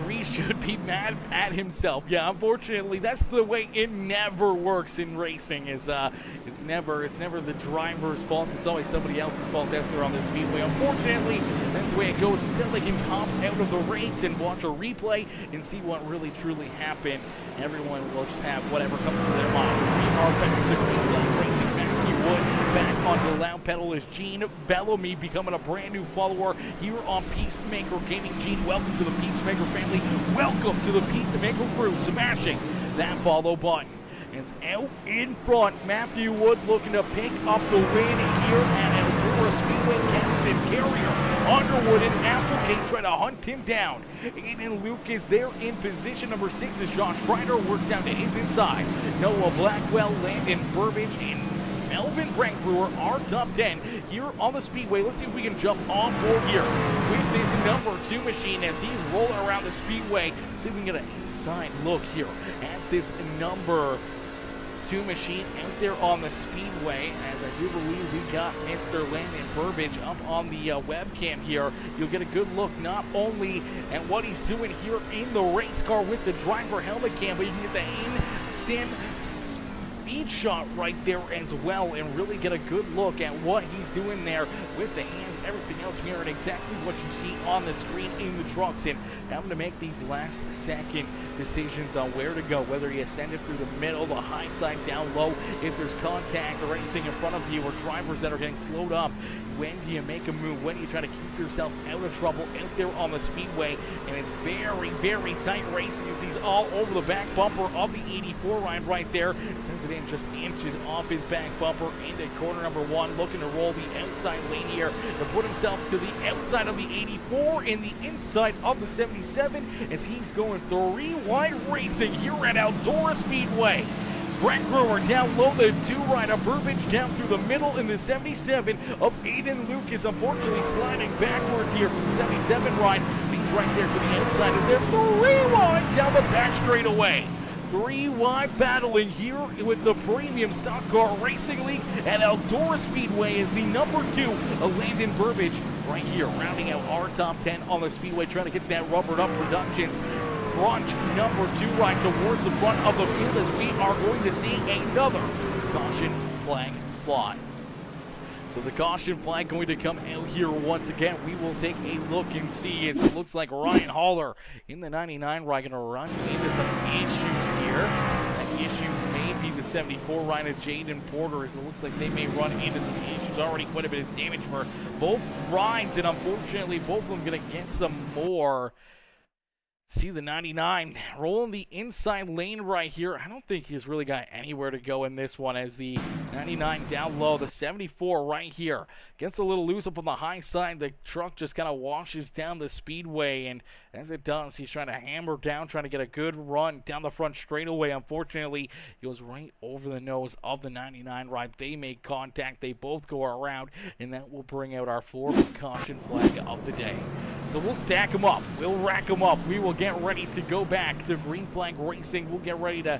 3 should be mad at himself. Yeah, unfortunately, that's the way it never works in racing. It's never the driver's fault. It's always somebody else's fault out there on this speedway. Unfortunately, that's the way it goes. Until they can pop out of the race and watch a replay and see what really truly happened, everyone will just have whatever comes to their mind. We are back to Cleveland Racing. Matthew Wood back onto the loud pedal as Gene Bellamy becoming a brand new follower here on Peacemaker Gaming. Gene, welcome to the Peacemaker family. Welcome to the Peacemaker crew, smashing that follow button. It's out in front. Matthew Wood looking to pick up the win here at Eldora Speedway. Gaston, Carrier, Underwood, and Applegate try to hunt him down. Aiden Lucas there in position number 6 as Josh Kreider works down to his inside. Noah Blackwell, Landon Burbage, and Melvin Brangruer are top 10 here on the speedway. Let's see if we can jump on board here with this number 2 machine as he's rolling around the speedway. See if we can get an inside look here at this number 2 machine out there on the speedway, as I do believe we got Mr. Landon Burbage up on the webcam here. You'll get a good look not only at what he's doing here in the race car with the driver helmet cam, but you can get the in-sim speed shot right there as well and really get a good look at what he's doing there with the hands, everything else here, and exactly what you see on the screen in the trucks, and having to make these last second decisions on where to go, whether you send it through the middle, the high side, down low, if there's contact or anything in front of you, or drivers that are getting slowed up. When do you make a move? When do you try to keep yourself out of trouble out there on the speedway? And it's very, very tight racing as he's all over the back bumper of the 84 ride right there. Sends it in just inches off his back bumper into corner number 1, looking to roll the outside lane here to put himself to the outside of the 84 and the inside of the 77 as he's going 3 wide racing here at Eldora Speedway. Brent Brewer down low, the 2 rider, Burbage down through the middle in the 77 of Aiden Lucas, unfortunately sliding backwards here from the 77 ride. He's right there to the outside as they're 3 wide down the back straightaway. 3 wide battling here with the Premium Stock Car Racing League at Eldora Speedway is the number 2, Landon Burbage, right here, rounding out our top 10 on the speedway, trying to get that rubbered up production. front, number 2 right towards the front of the field as we are going to see another caution flag fly. So the caution flag going to come out here once again. We will take a look and see as it looks like Ryan Haller in the 99 right going to run into some issues here. That issue may be the 74 right of Jaden Porter as it looks like they may run into some issues. Already quite a bit of damage for both rides, and unfortunately both of them going to get some more. See the 99 rolling the inside lane right here. I don't think he's really got anywhere to go in this one as the 99 down low. The 74 right here gets a little loose up on the high side. The truck just kind of washes down the speedway, and as it does, he's trying to hammer down, trying to get a good run down the front straightaway. Unfortunately, he goes right over the nose of the 99 ride. They make contact. They both go around, and that will bring out our 4th caution flag of the day. So we'll stack them up. We'll rack them up. We will get ready to go back to green flag racing. We'll get ready to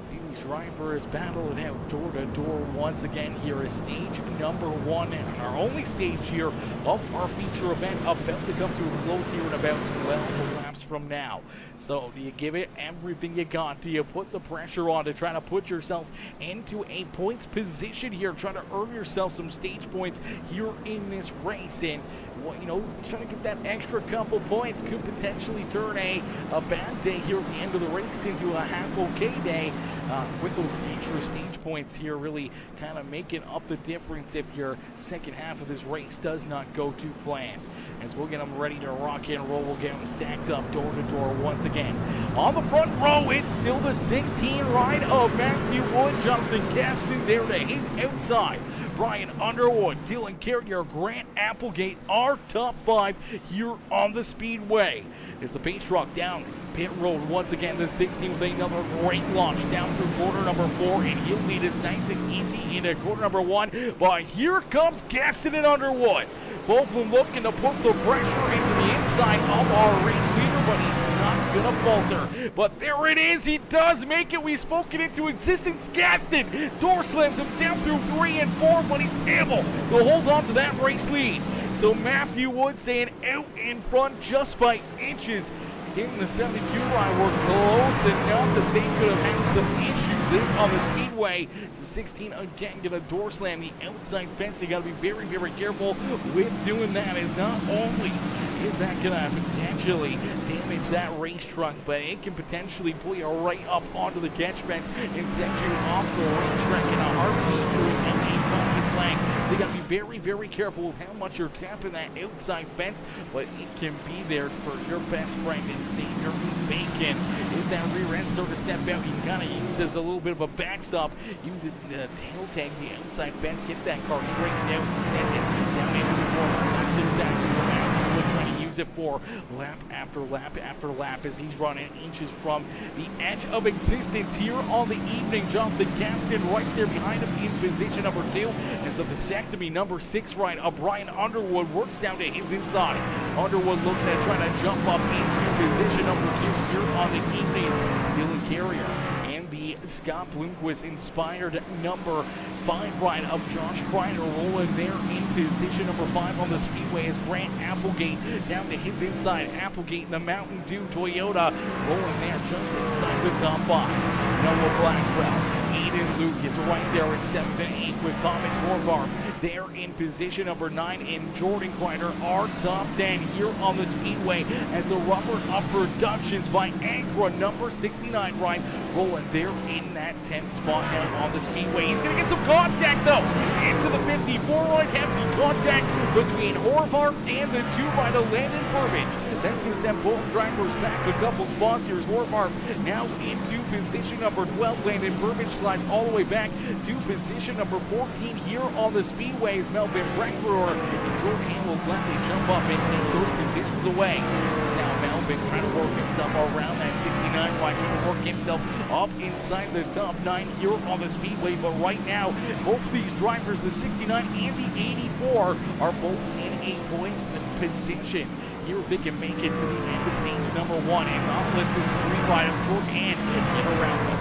see these drivers battle it out door to door once again. Here is stage number 1 and our only stage here of our feature event, about to come to a close here in about 12 laps from now. So do you give it everything you got? Do you put the pressure on to try to put yourself into a points position here, trying to earn yourself some stage points here in this race? And well, you know, trying to get that extra couple points could potentially turn a bad day here at the end of the race into a half okay day, with those extra stage points here really kind of making up the difference if your second half of this race does not go to plan. As we'll get them ready to rock and roll, we'll get them stacked up door to door once again. On the front row, it's still the 16 ride of Matthew Wood. Jonathan Gaston there to his outside. Brian Underwood, Dylan Carrier, Grant Applegate, our top 5 here on the speedway. As the pace truck down pit road once again, the 16 with another great launch down through corner number 4, and he'll lead us nice and easy into corner number 1. But here comes Gaston and Underwood. Both of them looking to put the pressure into the inside of our race leader, but he's not gonna falter. But there it is, he does make it. We spoke it into existence. Gaston door slams him down through 3 and 4, but he's able to hold on to that race lead. So Matthew Wood staying out in front just by inches. In the 72 ride, we're close enough that they could have had some issues on the speedway. So 16 again gonna door slam the outside fence. You gotta be very, very careful with doing that. Is not only is that gonna potentially damage that race truck, but it can potentially pull you right up onto the catch fence and set you off the racetrack in a heartbeat doing a caution flag. So you gotta be very, very careful with how much you're tapping that outside fence, but it can be there for your best friend and savior, Bacon. If that rear end starts to step out, you can kind of use it as a little bit of a backstop. Use it to tail tag the outside fence, get that car straightened out, and send it down into the corner. That's exactly what Matthew trying to use it for lap after lap after lap as he's running inches from the edge of existence here on the evening. Jonathan Gaston right there behind him in position number 2 as the vasectomy number 6 right of Brian Underwood works down to his inside. Underwood looking at trying to jump up into position number 2 here on the evening. Dylan Carrier and the Scott Bloomquist inspired number 5 ride of Josh Kreider rolling there in position number 5 on the speedway as Grant Applegate down to his inside. Applegate in the Mountain Dew Toyota rolling there just inside the top 5. Noah Blackwell, Aiden Luke is right there in 7th and 8th with Thomas Horvath there in position number 9, and Jordan Kreider our top 10 here on the speedway as the Rubber Up Productions by Ankara number 69 ride rolling there in that 10th spot now on the speedway. He's going to get some contact though into the 54 ride, hefty contact between Horvath and the 2 ride of Landon Burbage. That's going to send both drivers back a couple spots. Here's Horvath now into position number 12. Landon Burbage slides all the way back to position number 14 here on the speedway as Melvin Breckbrewer and Jordan Hale will gladly jump up and take those positions away. Now Melvin trying to work himself around that 69 ride, trying to work himself up inside the top 9 here on the speedway. But right now, both of these drivers, the 69 and the 84, are both in a points position. Here they can make it to the end of stage number 1 and not let this 3 ride of Jordan Hand get around them.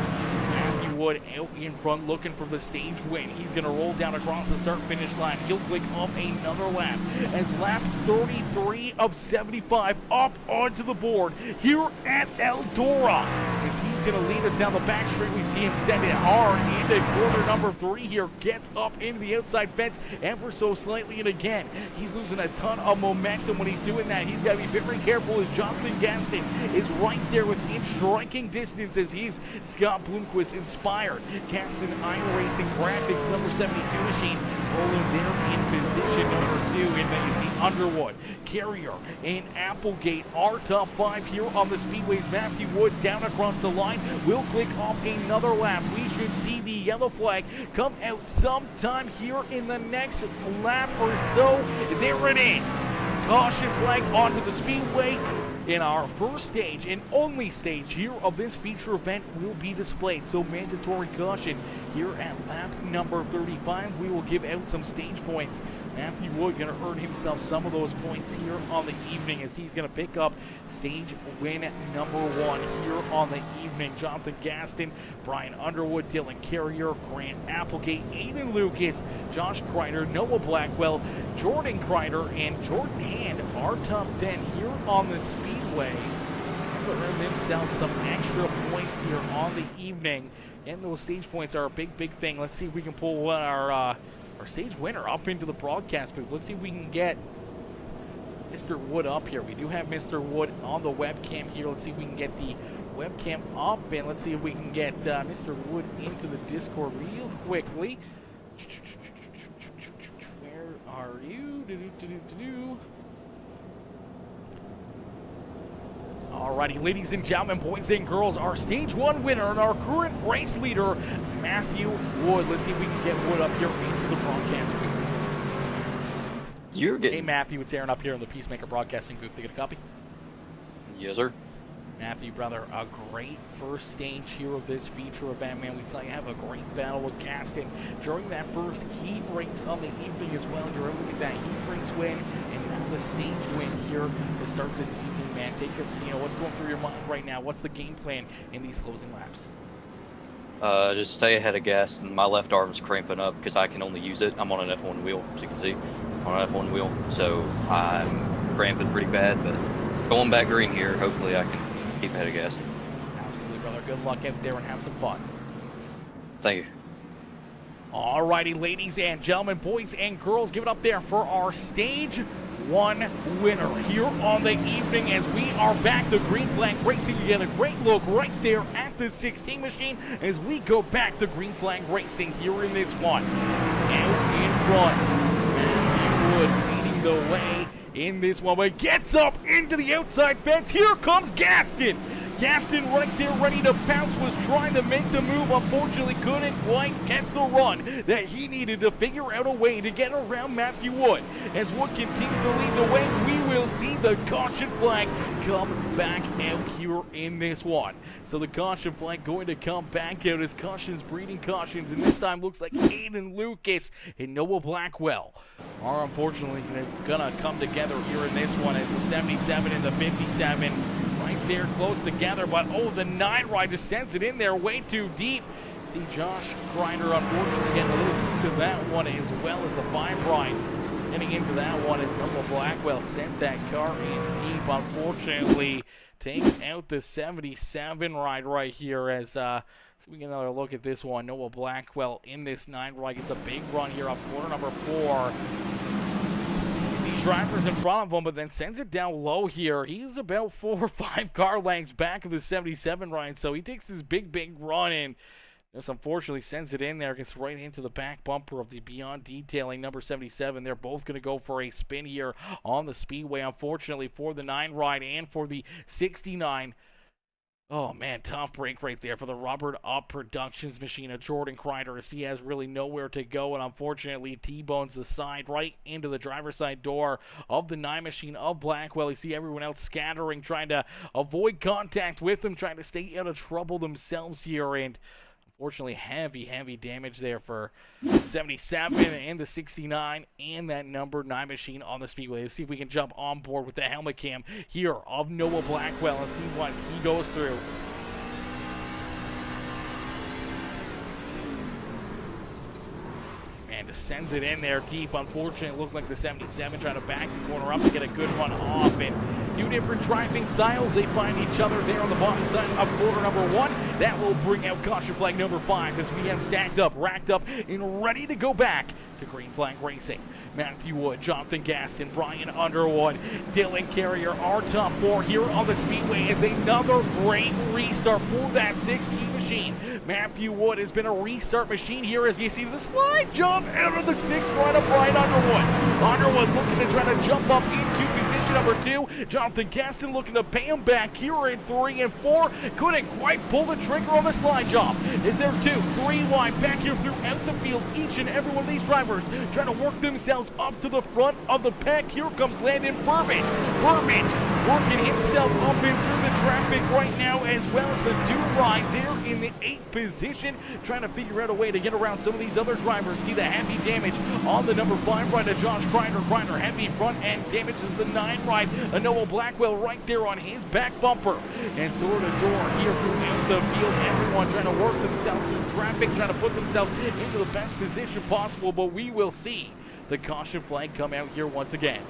Matthew Wood out in front looking for the stage win. He's going to roll down across the start-finish line. He'll click off another lap as lap 33 of 75 up onto the board here at Eldora. As he's going to lead us down the back straight, we see him send it hard into corner number 3 here. Gets up into the outside fence ever so slightly, and again, he's losing a ton of momentum when he's doing that. He's got to be very careful as Jonathan Gaston is right there within striking distance as he's Scott Bloomquist inspired. Gaston iRacing Graphics number 72 machine rolling there in position number 2, and then you see Underwood, Carrier, and Applegate are top 5 here on the Speedways. Matthew Wood down across the line will click off another lap. We should see the yellow flag come out sometime here in the next lap or so. There it is. Caution flag onto the Speedway. In our first stage and only stage here of this feature event will be displayed. So mandatory caution here at lap number 35. We will give out some stage points. Matthew Wood going to earn himself some of those points here on the evening as he's going to pick up stage win number 1 here on the evening. Jonathan Gaston, Brian Underwood, Dylan Carrier, Grant Applegate, Aiden Lucas, Josh Kreider, Noah Blackwell, Jordan Kreider, and Jordan Hand are top 10 here on the Speedway. And to earn themselves some extra points here on the evening. And those stage points are a big thing. Let's see if we can pull our stage winner up into the broadcast booth. Let's see if we can get Mr. Wood up here. We do have Mr. Wood on the webcam here. Let's see if we can get the webcam up, and let's see if we can get Mr. Wood into the Discord real quickly. Where are you? Alrighty, ladies and gentlemen, boys and girls, our stage 1 winner and our current race leader, Matthew Wood. Let's see if we can get Wood up here into the broadcast booth. Hey, Matthew, it's Aaron up here in the Peacemaker Broadcasting booth. They get a copy? Yes, sir. Matthew, brother, a great first stage here of this feature event, man. We saw you have a great battle with Gaston during that first heat race on the evening as well. You're able to get that heat race win and now the stage win here to start this evening, man. Take us, what's going through your mind right now? What's the game plan in these closing laps? Just stay ahead of gas, and my left arm's cramping up because I can only use it. I'm on an F1 wheel, as you can see. I'm on an F1 wheel, so I'm cramping pretty bad, but going back green here, hopefully I can keep ahead of gas. Absolutely, brother. Good luck out there and have some fun. Thank you. Alrighty, ladies and gentlemen, boys and girls, give it up there for our stage 1 winner here on the evening as we are back to green flag racing. You get a great look right there at the 16 machine as we go back to green flag racing here in this one. Out in front, Matthew Wood leading the way in this one, but gets up into the outside fence. Here comes Gaston. Gaston right there ready to pounce, was trying to make the move, unfortunately couldn't quite get the run that he needed to figure out a way to get around Matthew Wood. As Wood continues to lead the way, we will see the caution flag come back out here in this one. So the caution flag going to come back out as cautions breeding cautions, and this time looks like Aiden Lucas and Noah Blackwell are unfortunately gonna come together here in this one as the 77 and the 57 right there close together, but the 9 ride just sends it in there way too deep. See Josh Kreider unfortunately getting a little piece of that one, as well as the 5 ride getting into that one as Noah Blackwell sent that car in deep. Unfortunately takes out the 77 ride right here as so we get another look at this one. Noah Blackwell in this 9 ride gets a big run here off corner number 4. Drivers in front of him, but then sends it down low here. He's about 4 or 5 car lengths back of the 77 ride, so he takes his big run and just unfortunately sends it in there, gets right into the back bumper of the Beyond Detailing number 77. They're both going to go for a spin here on the Speedway, unfortunately, for the 9 ride and for the 69. Oh, man, tough break right there for the Robert Up Productions machine of Jordan Kreider as he has really nowhere to go, and unfortunately T-bones the side right into the driver's side door of the 9 machine of Blackwell. You see everyone else scattering, trying to avoid contact with them, trying to stay out of trouble themselves here, and unfortunately heavy damage there for 77 and the 69 and that number 9 machine on the Speedway. Let's see if we can jump on board with the helmet cam here of Noah Blackwell and see what he goes through. and sends it in there deep. Unfortunately, it looked like the 77 trying to back the corner up to get a good run off. And a few different driving styles. They find each other there on the bottom side of corner number 1. That will bring out caution flag number 5 as we have stacked up, racked up, and ready to go back to green flag racing. Matthew Wood, Jonathan Gaston, Brian Underwood, Dylan Carrier, our top 4 here on the Speedway is another great restart for that 16 machine. Matthew Wood has been a restart machine here as you see the slide jump out of the 6th run of Brian Underwood. Underwood looking to try to jump up into position number 2. Jonathan Gaston looking to pay him back here in 3 and 4. Couldn't quite pull the trigger on the slide jump. Is there 2, 3 wide back here throughout the field. Each and every one of these drivers trying to work themselves up to the front of the pack. Here comes Landon Burbage. Burbage working himself up and through the traffic right now, as well as the 2 ride there in the 8th position, trying to figure out a way to get around some of these other drivers. See the heavy damage on the number 5 ride to Josh Kreider. Kreider heavy front end damages the 9 ride. A Noah Blackwell right there on his back bumper. And door to door here throughout the field. Everyone trying to work themselves through traffic, trying to put themselves into the best position possible, but we will see the caution flag come out here once again.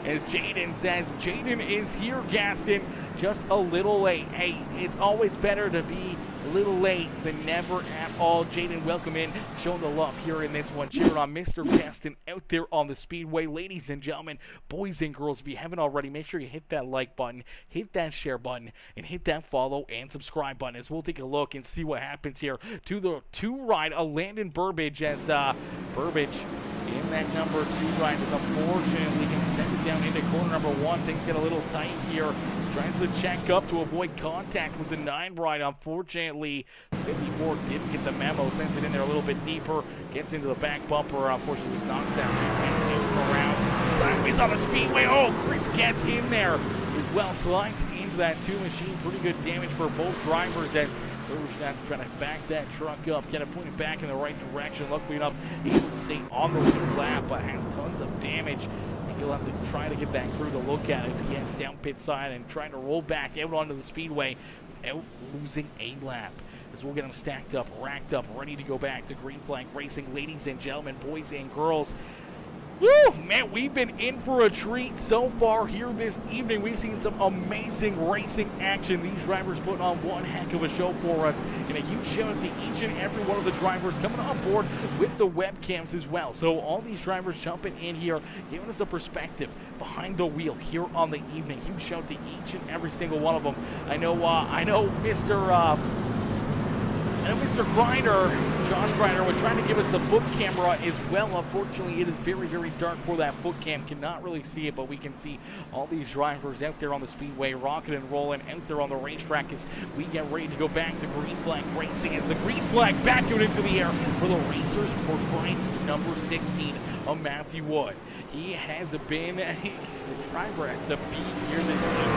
As Jaden says, Jaden is here, Gaston, just a little late. Hey, it's always better to be a little late than never at all. Jaden, welcome in, showing the love here in this one, cheering on Mr. Gaston out there on the Speedway. Ladies and gentlemen, boys and girls, if you haven't already, make sure you hit that like button, hit that share button, and hit that follow and subscribe button as we'll take a look and see what happens here to the 2 ride of Landon Burbage, as Burbage in that number 2 ride is unfortunately going to send it down into corner number 1. Things get a little tight here. Tries to check up to avoid contact with the 9 ride. Unfortunately, 54 didn't get the memo. Sends it in there a little bit deeper. Gets into the back bumper. Unfortunately, was knocked down. Around sideways on the Speedway. Oh, Chris gets in there as well. Slides into that 2 machine. Pretty good damage for both drivers. And Bergstadt trying to back that truck up, get it pointed back in the right direction. Luckily enough, able to stay on the lead lap, but has tons of damage. And he'll have to try to get that crew to look at as he heads down pit side and trying to roll back out onto the Speedway without losing a lap. As we'll get them stacked up, racked up, ready to go back to green flag racing. Ladies and gentlemen, boys and girls, woo, man, we've been in for a treat so far here this evening. We've seen some amazing racing action. These drivers putting on one heck of a show for us. And a huge shout out to each and every one of the drivers coming on board with the webcams as well. So all these drivers jumping in here, giving us a perspective behind the wheel here on the evening. Huge shout out to each and every single one of them. I know Mr. Kreider, Josh Kreider, was trying to give us the foot camera as well. Unfortunately, it is very, very dark for that foot cam. Cannot really see it, but we can see all these drivers out there on the Speedway, rocking and rolling out there on the racetrack as we get ready to go back to green flag racing. As the green flag back out into the air for the racers for prize number 16 of Matthew Wood. He has been a driver at the peak here this evening.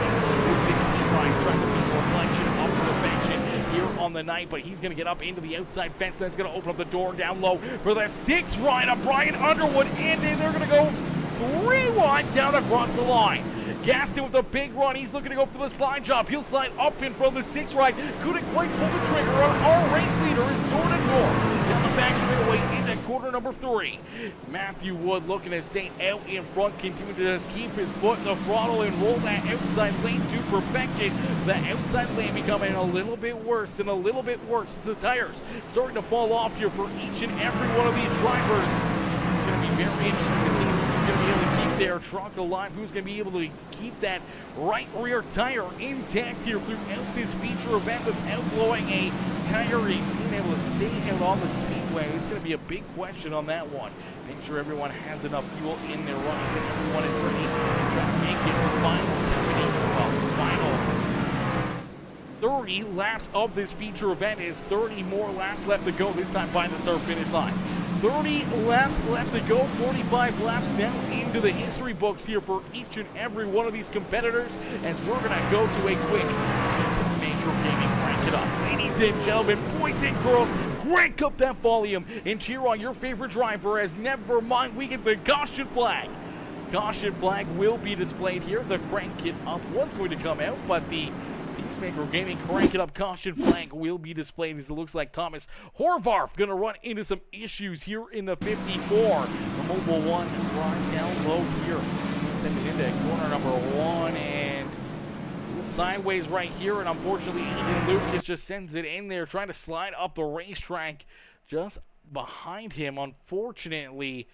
The 16 ride trying to be reflection of perfection here on the night, but he's going to get up into the outside fence. That's going to open up the door down low for the 6th ride of Brian Underwood, and they're going to go 3 wide down across the line. Gaston with a big run. He's looking to go for the slide job. He'll slide up in front of the 6th ride. Couldn't quite pull the trigger on. Our race leader is door to door down the back straightaway into quarter number 3. Matthew Wood looking to stay out in front, continue to just keep his foot in the throttle and roll that outside lane to perfection. The outside lane becoming a little bit worse and a little bit worse. The tires starting to fall off here for each and every one of these drivers. It's going to be very interesting to see who's going to be able to keep their truck alive, who's going to be able to keep that right rear tire intact here throughout this feature event without blowing a tire, being able to stay out on the Speedway. It's going to be a big question on that one. Make sure everyone has enough fuel in their runs and everyone is ready to try to make it the final 30 laps of this feature event. Is 30 more laps left to go, this time by the start finish line. 30 laps left to go, 45 laps now into the history books here for each and every one of these competitors, as we're going to go to a quick Major Gaming crank it up. Ladies and gentlemen, boys and girls, crank up that volume and cheer on your favorite driver, as never mind, we get the caution flag. Caution flag will be displayed here. The crank it up was going to come out, but the Peacemaker Gaming, crank it up. Caution flag will be displayed as it looks like Thomas Horvath going to run into some issues here in the 54. The Mobile 1 right down low here. Send it into corner number 1 and sideways right here, and unfortunately Ethan Lucas just sends it in there, trying to slide up the racetrack just behind him. Unfortunately,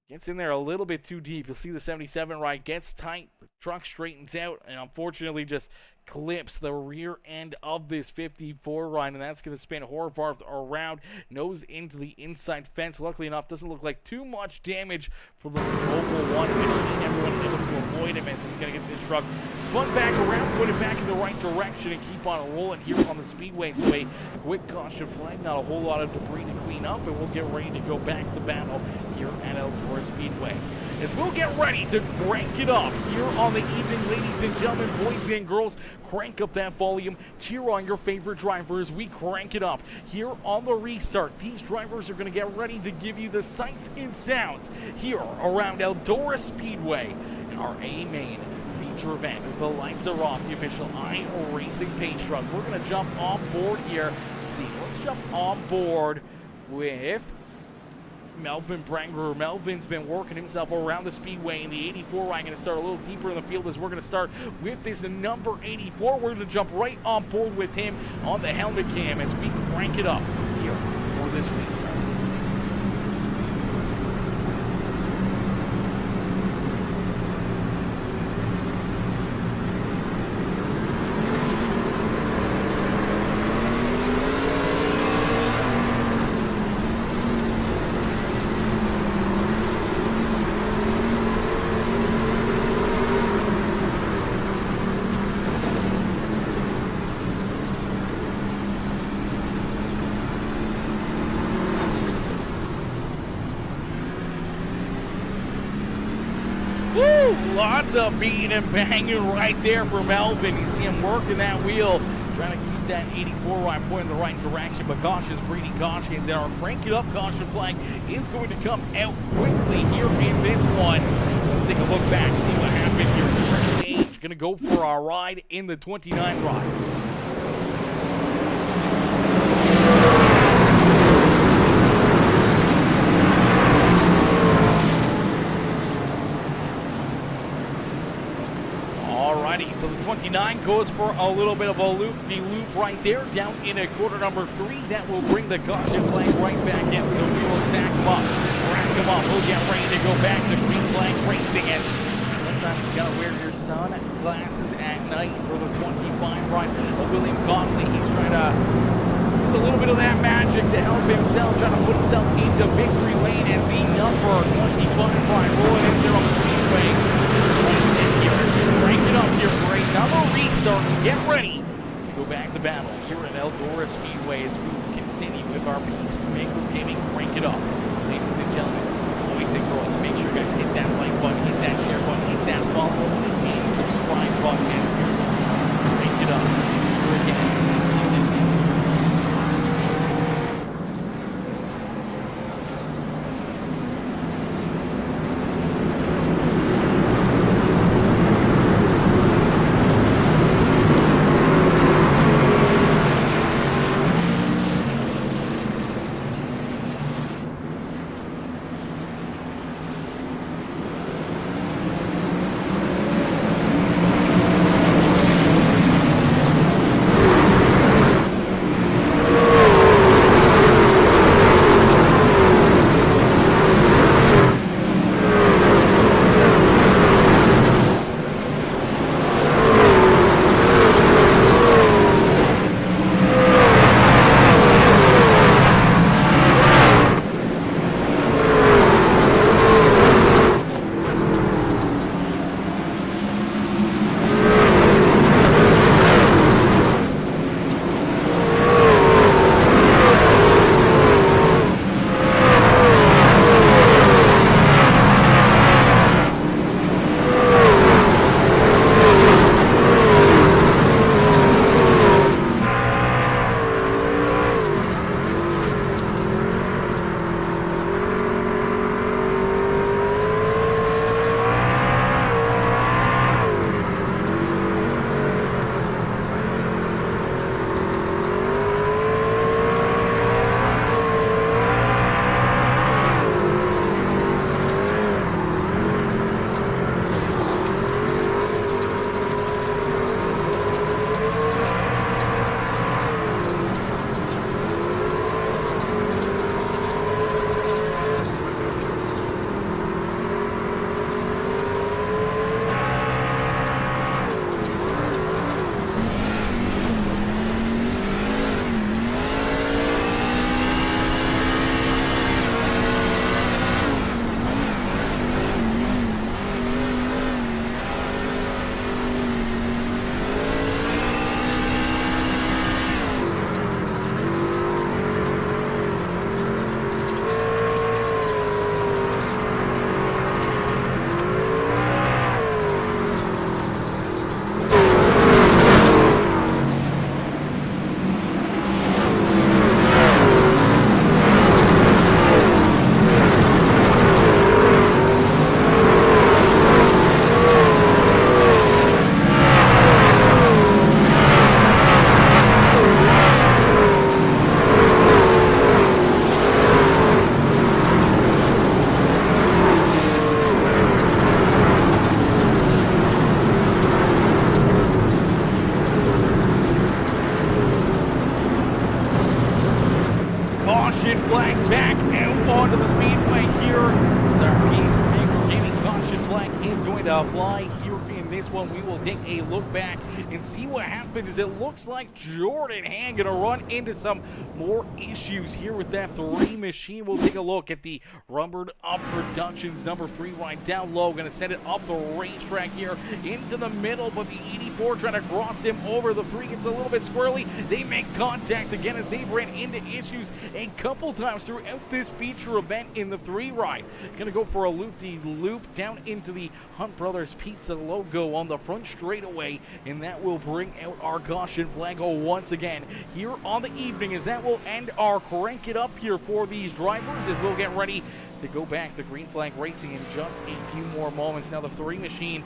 gets in there a little bit too deep. You'll see the 77 right gets tight, the truck straightens out, and unfortunately just clips the rear end of this 54 ride, and that's going to spin Horvath around, nose into the inside fence. Luckily enough, doesn't look like too much damage for the Mobile 1. Everyone able to avoid him as he's going to get this truck spun back around, put it back in the right direction, and keep on rolling here on the speedway. So a quick caution flag, not a whole lot of debris to clean up, and we'll get ready to go back to battle here at Eldora Speedway. As we'll get ready to crank it up here on the evening, ladies and gentlemen, boys and girls, crank up that volume, cheer on your favorite drivers. We crank it up here on the restart. These drivers are going to get ready to give you the sights and sounds here around Eldora Speedway in our A-Main feature event. As the lights are off, the official iRacing pace truck. We're going to jump on board here. Let's jump on board with Melvin Branger. Melvin's been working himself around the speedway in the 84. I'm going to start a little deeper in the field as we're going to start with this number 84. We're going to jump right on board with him on the helmet cam as we crank it up here for this restart. Lots of beating and banging right there for Melvin. You see him working that wheel, trying to keep that 84 ride pointing in the right direction, but caution's breeding caution. Our crank it up caution flag is going to come out quickly here in this one. Let's take a look back, see what happened here. First stage, going to go for our ride in the 29 ride. So the 29 goes for a little bit of a loop-de-loop right there, down in a quarter number 3. That will bring the caution flag right back in. So we will stack them up, rack them up. We'll get ready to go back to green flag racing. And sometimes you gotta wear your sunglasses at night for the 25 ride. William Conley, he's trying to use a little bit of that magic to help himself, trying to put himself into victory lane as the number 25 ride rolling in there on the speedway. Crank it up here for another restart and get ready to go back to battle here at Eldora Speedway as we continue with our Peacemaker Gaming Crank It Up. Ladies and gentlemen, boys and girls, make sure you guys hit that like button, hit that share button, hit that follow, and subscribe button as we crank it up here again. caution flag back out onto the speedway here. As our Peacemaker Gaming caution flag is going to fly here in this one. We will take a look back and see what happens. It looks like Jordan Hand going to run into some more issues here with that 3 machine. We'll take a look at the Rubbered Up Productions number 3 right down low. Going to send it up the racetrack here into the middle, but the 84 trying to cross him over. The 3 gets a little bit squirrely. They make contact again as they ran into issues a couple times throughout this feature event in the 3 ride. Going to go for a loop-de-loop down into the Hunt Brothers Pizza logo on the front straightaway, and that will bring out our caution flag once again here on the evening, as that will end our crank it up here for these drivers as we'll get ready to go back to green flag racing in just a few more moments. Now the 3 machine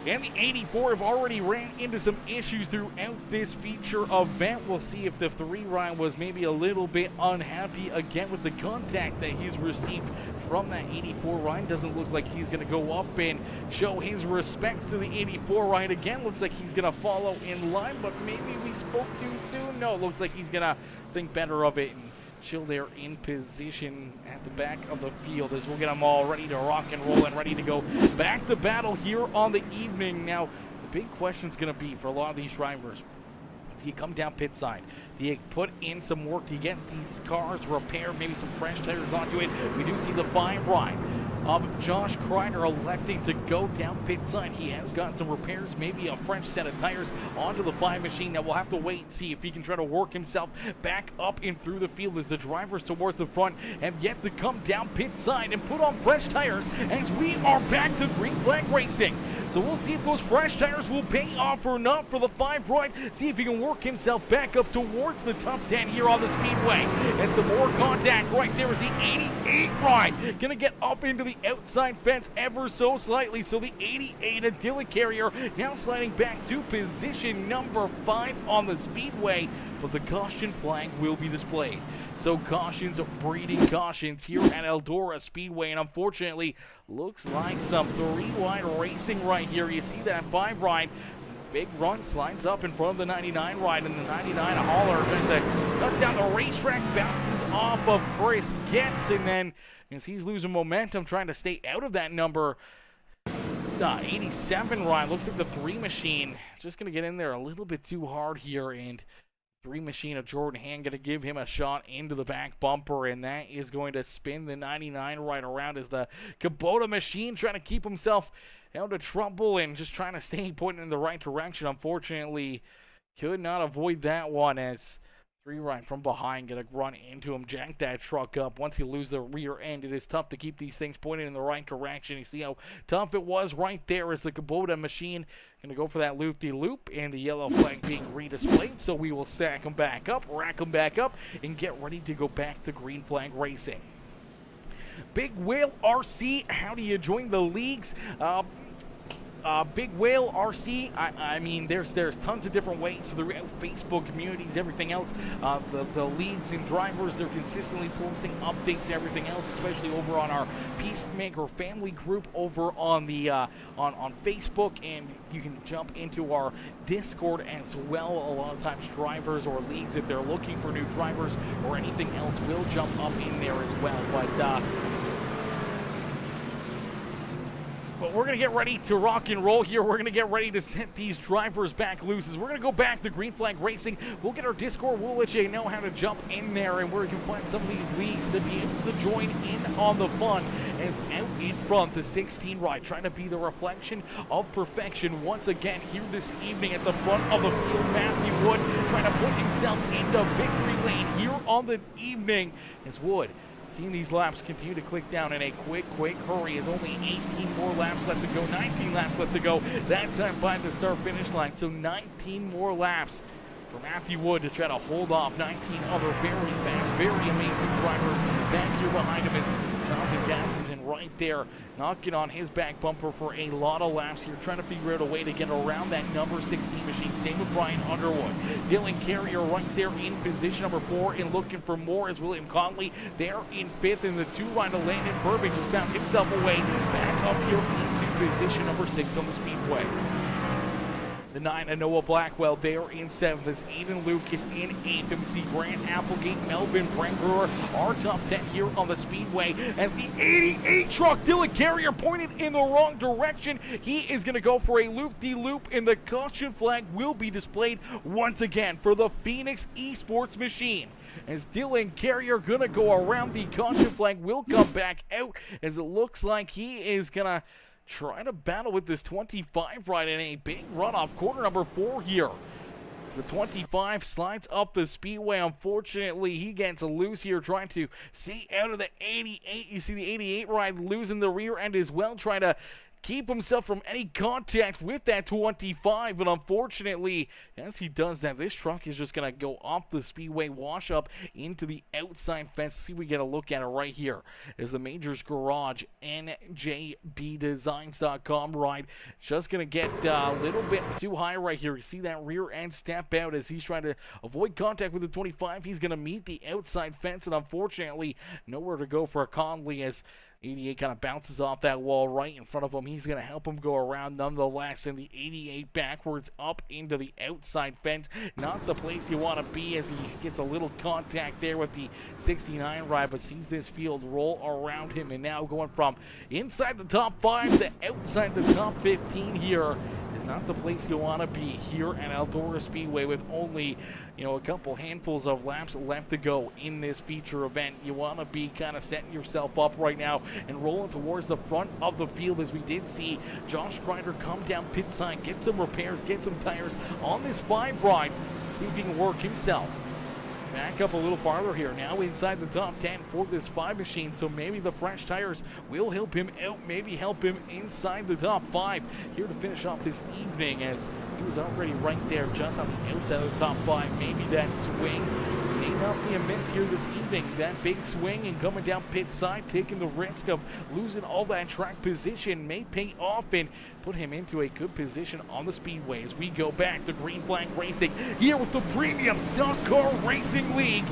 and the 84 have already ran into some issues throughout this feature event. We'll see if the 3 ride was maybe a little bit unhappy again with the contact that he's received from that 84 ride. Doesn't look like he's going to go up and show his respects to the 84 ride again. Looks like he's going to follow in line, but maybe we spoke too soon. No, it looks like he's going to think better of it and chill there in position at the back of the field as we'll get them all ready to rock and roll and ready to go back to battle here on the evening. Now, the big question is going to be for a lot of these drivers, do you come down pit side? Do you put in some work? Do you get these cars repaired, maybe some fresh tires onto it? We do see the 5 ride of Josh Kreider electing to go down pit side. He has got some repairs, maybe a fresh set of tires onto the 5 machine. Now we'll have to wait and see if he can try to work himself back up and through the field as the drivers towards the front have yet to come down pit side and put on fresh tires as we are back to green flag racing. So we'll see if those fresh tires will pay off or not for the 5 ride. See if he can work himself back up towards the top 10 here on the speedway. And some more contact right there with the 88 ride. Gonna get up into the outside fence ever so slightly. So the 88 Adilla Carrier now sliding back to position number 5 on the speedway. But the caution flag will be displayed. So cautions breeding cautions here at Eldora Speedway, and unfortunately looks like some 3 wide racing right here. You see that 5 ride, big run, slides up in front of the 99 ride, and the 99 hauler tries to cut down the racetrack, bounces off of Chris Getz, and then as he's losing momentum trying to stay out of that number 87 ride, looks like the 3 machine just going to get in there a little bit too hard here, and 3 machine of Jordan Hand going to give him a shot into the back bumper, and that is going to spin the 99 right around as the Kubota machine trying to keep himself out of trouble and just trying to stay pointing in the right direction. Unfortunately, could not avoid that one as 3 right from behind going to run into him, jack that truck up. Once you lose the rear end, it is tough to keep these things pointed in the right direction. You see how tough it was right there as the Kubota machine going to go for that loop-de-loop, and the yellow flag being redisplayed. So we will stack them back up, rack them back up, and get ready to go back to green flag racing. Big Whale RC, how do you join the leagues? Big Whale RC, I mean, there's tons of different ways throughout Facebook communities, everything else. The leagues and drivers, they're consistently posting updates and everything else, especially over on our Peacemaker family group over on the on Facebook, and you can jump into our Discord as well. A lot of times drivers or leagues, if they're looking for new drivers or anything else, will jump up in there as well. But we're going to get ready to rock and roll here. We're going to get ready to set these drivers back loose. As we're going to go back to green flag racing. We'll get our Discord. We'll let you know how to jump in there and where you can find some of these leagues to be able to join in on the fun. As out in front, the 16 ride, trying to be the reflection of perfection once again here this evening at the front of the field. Matthew Wood trying to put himself into victory lane here on the evening as Wood, seeing these laps continue to click down in a quick hurry, as only 18 more laps left to go, 19 laps left to go, that time by the start-finish line. So 19 more laps for Matthew Wood to try to hold off 19 other very fast, very amazing drivers back here behind him as Jonathan Gassington right there knocking on his back bumper for a lot of laps here, trying to figure out a way to get around that number 16 machine. Same with Brian Underwood. Dylan Carrier right there in position number 4 and looking for more as William Conley there in 5th, and the 2 ride of Landon Burbage has found himself a way back up here into position number 6 on the speedway. The 9 Noah Blackwell there in 7th. As Aiden Lucas in 8th. And we see Grant Applegate, Melvin Brewer, our top 10 here on the Speedway. As the 88 truck, Dylan Carrier, pointed in the wrong direction. He is going to go for a loop-de-loop, and the caution flag will be displayed once again for the Phoenix Esports machine. As Dylan Carrier going to go around, the caution flag will come back out, as it looks like he is going to try to battle with this 25 ride in a big run off corner number 4 here. As the 25 slides up the speedway, unfortunately, he gets loose here trying to see out of the 88. You see the 88 ride losing the rear end as well, trying to keep himself from any contact with that 25, but unfortunately, as he does that, this truck is just going to go off the speedway, wash up into the outside fence. See, we get a look at it right here as the Majors Garage NJBDesigns.com ride just going to get a little bit too high right here. You see that rear end step out as he's trying to avoid contact with the 25. He's going to meet the outside fence, and unfortunately, nowhere to go for Conley as 88 kind of bounces off that wall right in front of him. He's going to help him go around nonetheless, and the 88 backwards up into the outside fence. Not the place you want to be as he gets a little contact there with the 69 ride, but sees this field roll around him, and now going from inside the top 5 to outside the top 15 here is not the place you want to be here at Eldora Speedway with only, a couple handfuls of laps left to go in this feature event. You want to be kind of setting yourself up right now and rolling towards the front of the field, as we did see Josh Kreider come down pit side, get some repairs, get some tires on this 5 ride, see if he can work himself back up a little farther here. Now inside the top 10 for this 5 machine, so maybe the fresh tires will help him out, maybe help him inside the top 5 here to finish off this evening, as he was already right there just on the outside of the top 5. Maybe that swing may not be a miss here this evening. That big swing and coming down pit side, taking the risk of losing all that track position may pay off and put him into a good position on the speedway as we go back to Green Flag Racing here with the Premium Stock Car Racing League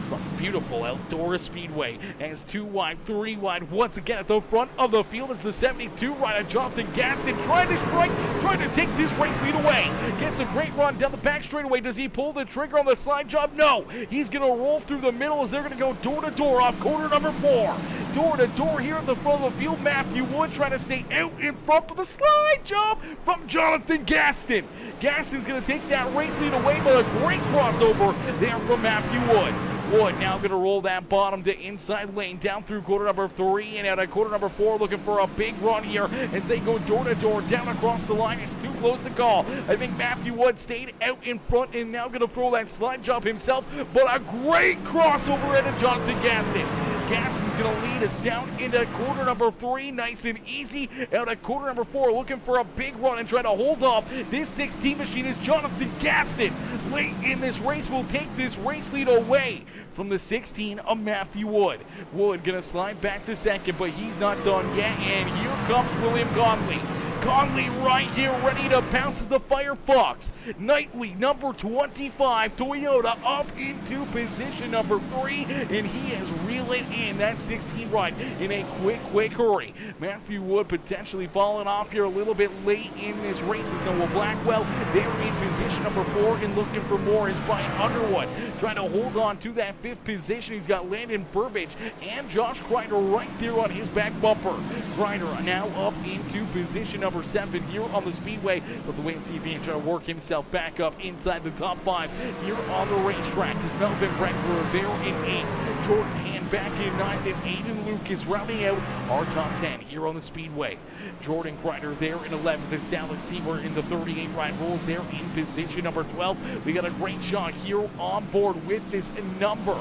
from beautiful Eldora Speedway. As 2 wide, 3 wide, once again at the front of the field. It's the 72 rider, Jonathan Gaston, trying to strike, trying to take this race lead away. Gets a great run down the back straightaway. Does he pull the trigger on the slide job? No. He's going to roll through the middle as they're going to go door to door off corner number 4. Door to door here at the front of the field. Matthew Wood trying to stay out in front of the slide job from Jonathan Gaston. Gaston's going to take that race lead away, but a great crossover there from Matthew Wood. Wood now going to roll that bottom to inside lane down through quarter number 3 and out of quarter number 4, looking for a big run here as they go door to door down across the line. It's too close to call. I think Matthew Wood stayed out in front and now going to throw that slide job himself, but a great crossover into Jonathan Gaston. Gaston's going to lead us down into quarter number 3, nice and easy. Out at quarter number 4, looking for a big run and trying to hold off this 16 machine is Jonathan Gaston. Late in this race will take this race lead away from the 16 of Matthew Wood. Wood going to slide back to second, but he's not done yet, and here comes William Conley. Conley right here, ready to pounce as the Firefox. Knightley, number 25, Toyota up into position number 3, and he has reeled in that 16 ride in a quick hurry. Matthew Wood potentially falling off here a little bit late in this race as Noah Blackwell there in position number 4, and looking for more is Brian Underwood trying to hold on to that 5th position. He's got Landon Burbage and Josh Kreider right there on his back bumper. Kreider now up into position number 7 here on the speedway, but the wait and see if he can try to work himself back up inside the top 5 here on the racetrack. As Melvin Breckler there in 8th, Jordan Hand back in 9th, and Aiden Lucas rounding out our top 10 here on the speedway. Jordan Kreider there in 11th as Dallas Seaver in the 38 ride rolls there in position number 12. We got a great shot here on board with this number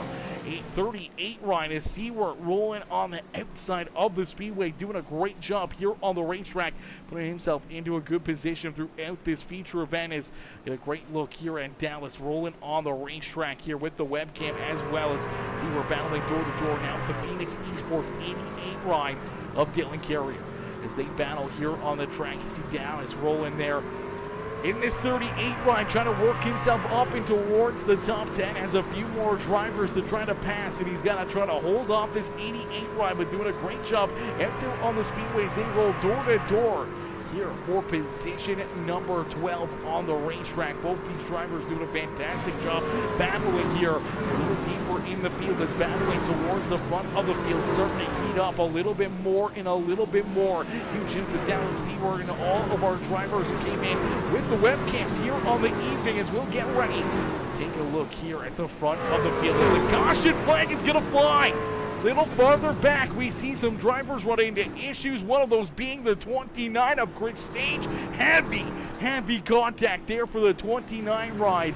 838 ride as Seawert rolling on the outside of the speedway, doing a great job here on the racetrack, putting himself into a good position throughout this feature event. Is a great look here at Dallas rolling on the racetrack here with the webcam, as well as Seawert battling door to door now with the Phoenix Esports 88 ride of Dylan Carrier. As they battle here on the track, you see Dallas rolling there in this 38 ride, trying to work himself up and towards the top 10, has a few more drivers to try to pass, and he's got to try to hold off this 88 ride, but doing a great job out there on the speedways. They roll door to door here for position number 12 on the racetrack. Both these drivers doing a fantastic job battling here a little deeper in the field as battling towards the front of the field, starting to heat up a little bit more and a little bit more. Huge input down to Seaward and all of our drivers who came in with the webcams here on the evening as we'll get ready. Take a look here at the front of the field. The caution flag is going to fly. Little farther back, we see some drivers running into issues. One of those being the 29 of grid stage. Heavy contact there for the 29 ride.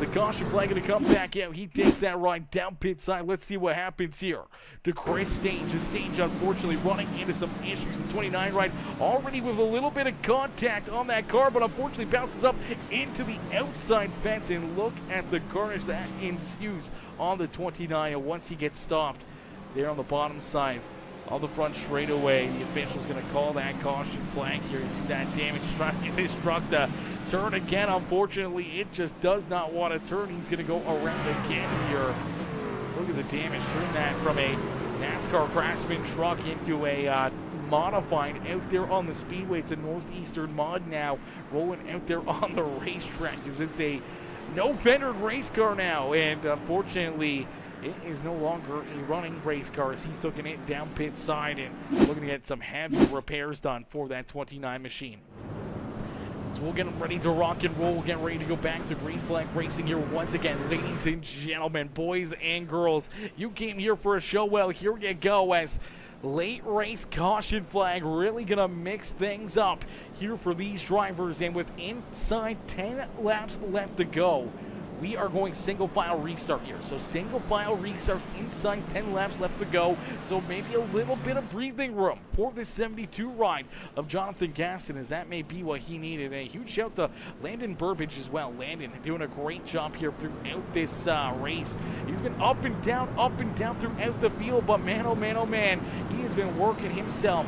The caution flag going to come back out. He takes that ride down pit side. Let's see what happens here to Chris Stage. The Stage unfortunately running into some issues. The 29 ride already with a little bit of contact on that car, but unfortunately bounces up into the outside fence. And look at the carnage that ensues on the 29. And once he gets stopped there on the bottom side of the front straightaway, the official's going to call that caution flag here. You see that damage trying to get this truck to turn again. Unfortunately, it just does not want to turn. He's going to go around again here. Look at the damage. Turn that from a NASCAR Craftsman truck into a modified out there on the speedway. It's a Northeastern mod now, rolling out there on the racetrack because it's a no-fendered race car now. And unfortunately, it is no longer a running race car as he's taking it down pit side and looking to get some heavy repairs done for that 29 machine. So we'll get them ready to rock and roll. We'll get ready to go back to green flag racing here once again. Ladies and gentlemen, boys and girls, you came here for a show. Well, here you go as late race caution flag really gonna mix things up here for these drivers. And with inside 10 laps left to go, we are going single file restart here. So single file restarts inside 10 laps left to go. So maybe a little bit of breathing room for this 72 ride of Jonathan Gaston, as that may be what he needed. A huge shout to Landon Burbage as well. Landon doing a great job here throughout this race. He's been up and down throughout the field, but man, oh man, oh man, he has been working himself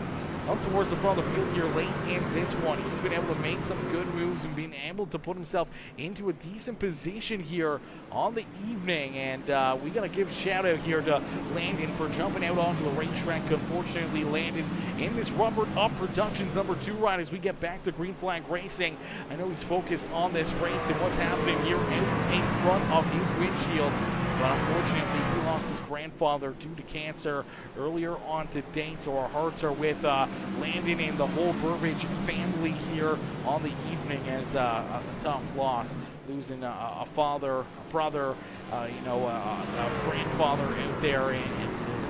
up towards the front of the field here late in this one. He's been able to make some good moves and being able to put himself into a decent position here on the evening. And we got to give a shout out here to Landon for jumping out onto the racetrack. Unfortunately, Landon in this Rubbered Up Productions #2 ride as we get back to green flag racing. I know he's focused on this race and what's happening here in front of his windshield. But unfortunately, he lost his grandfather due to cancer earlier on today. So our hearts are with Landon and the whole Burbage family here on the evening as a tough loss. Losing a father, a brother, a grandfather out there. And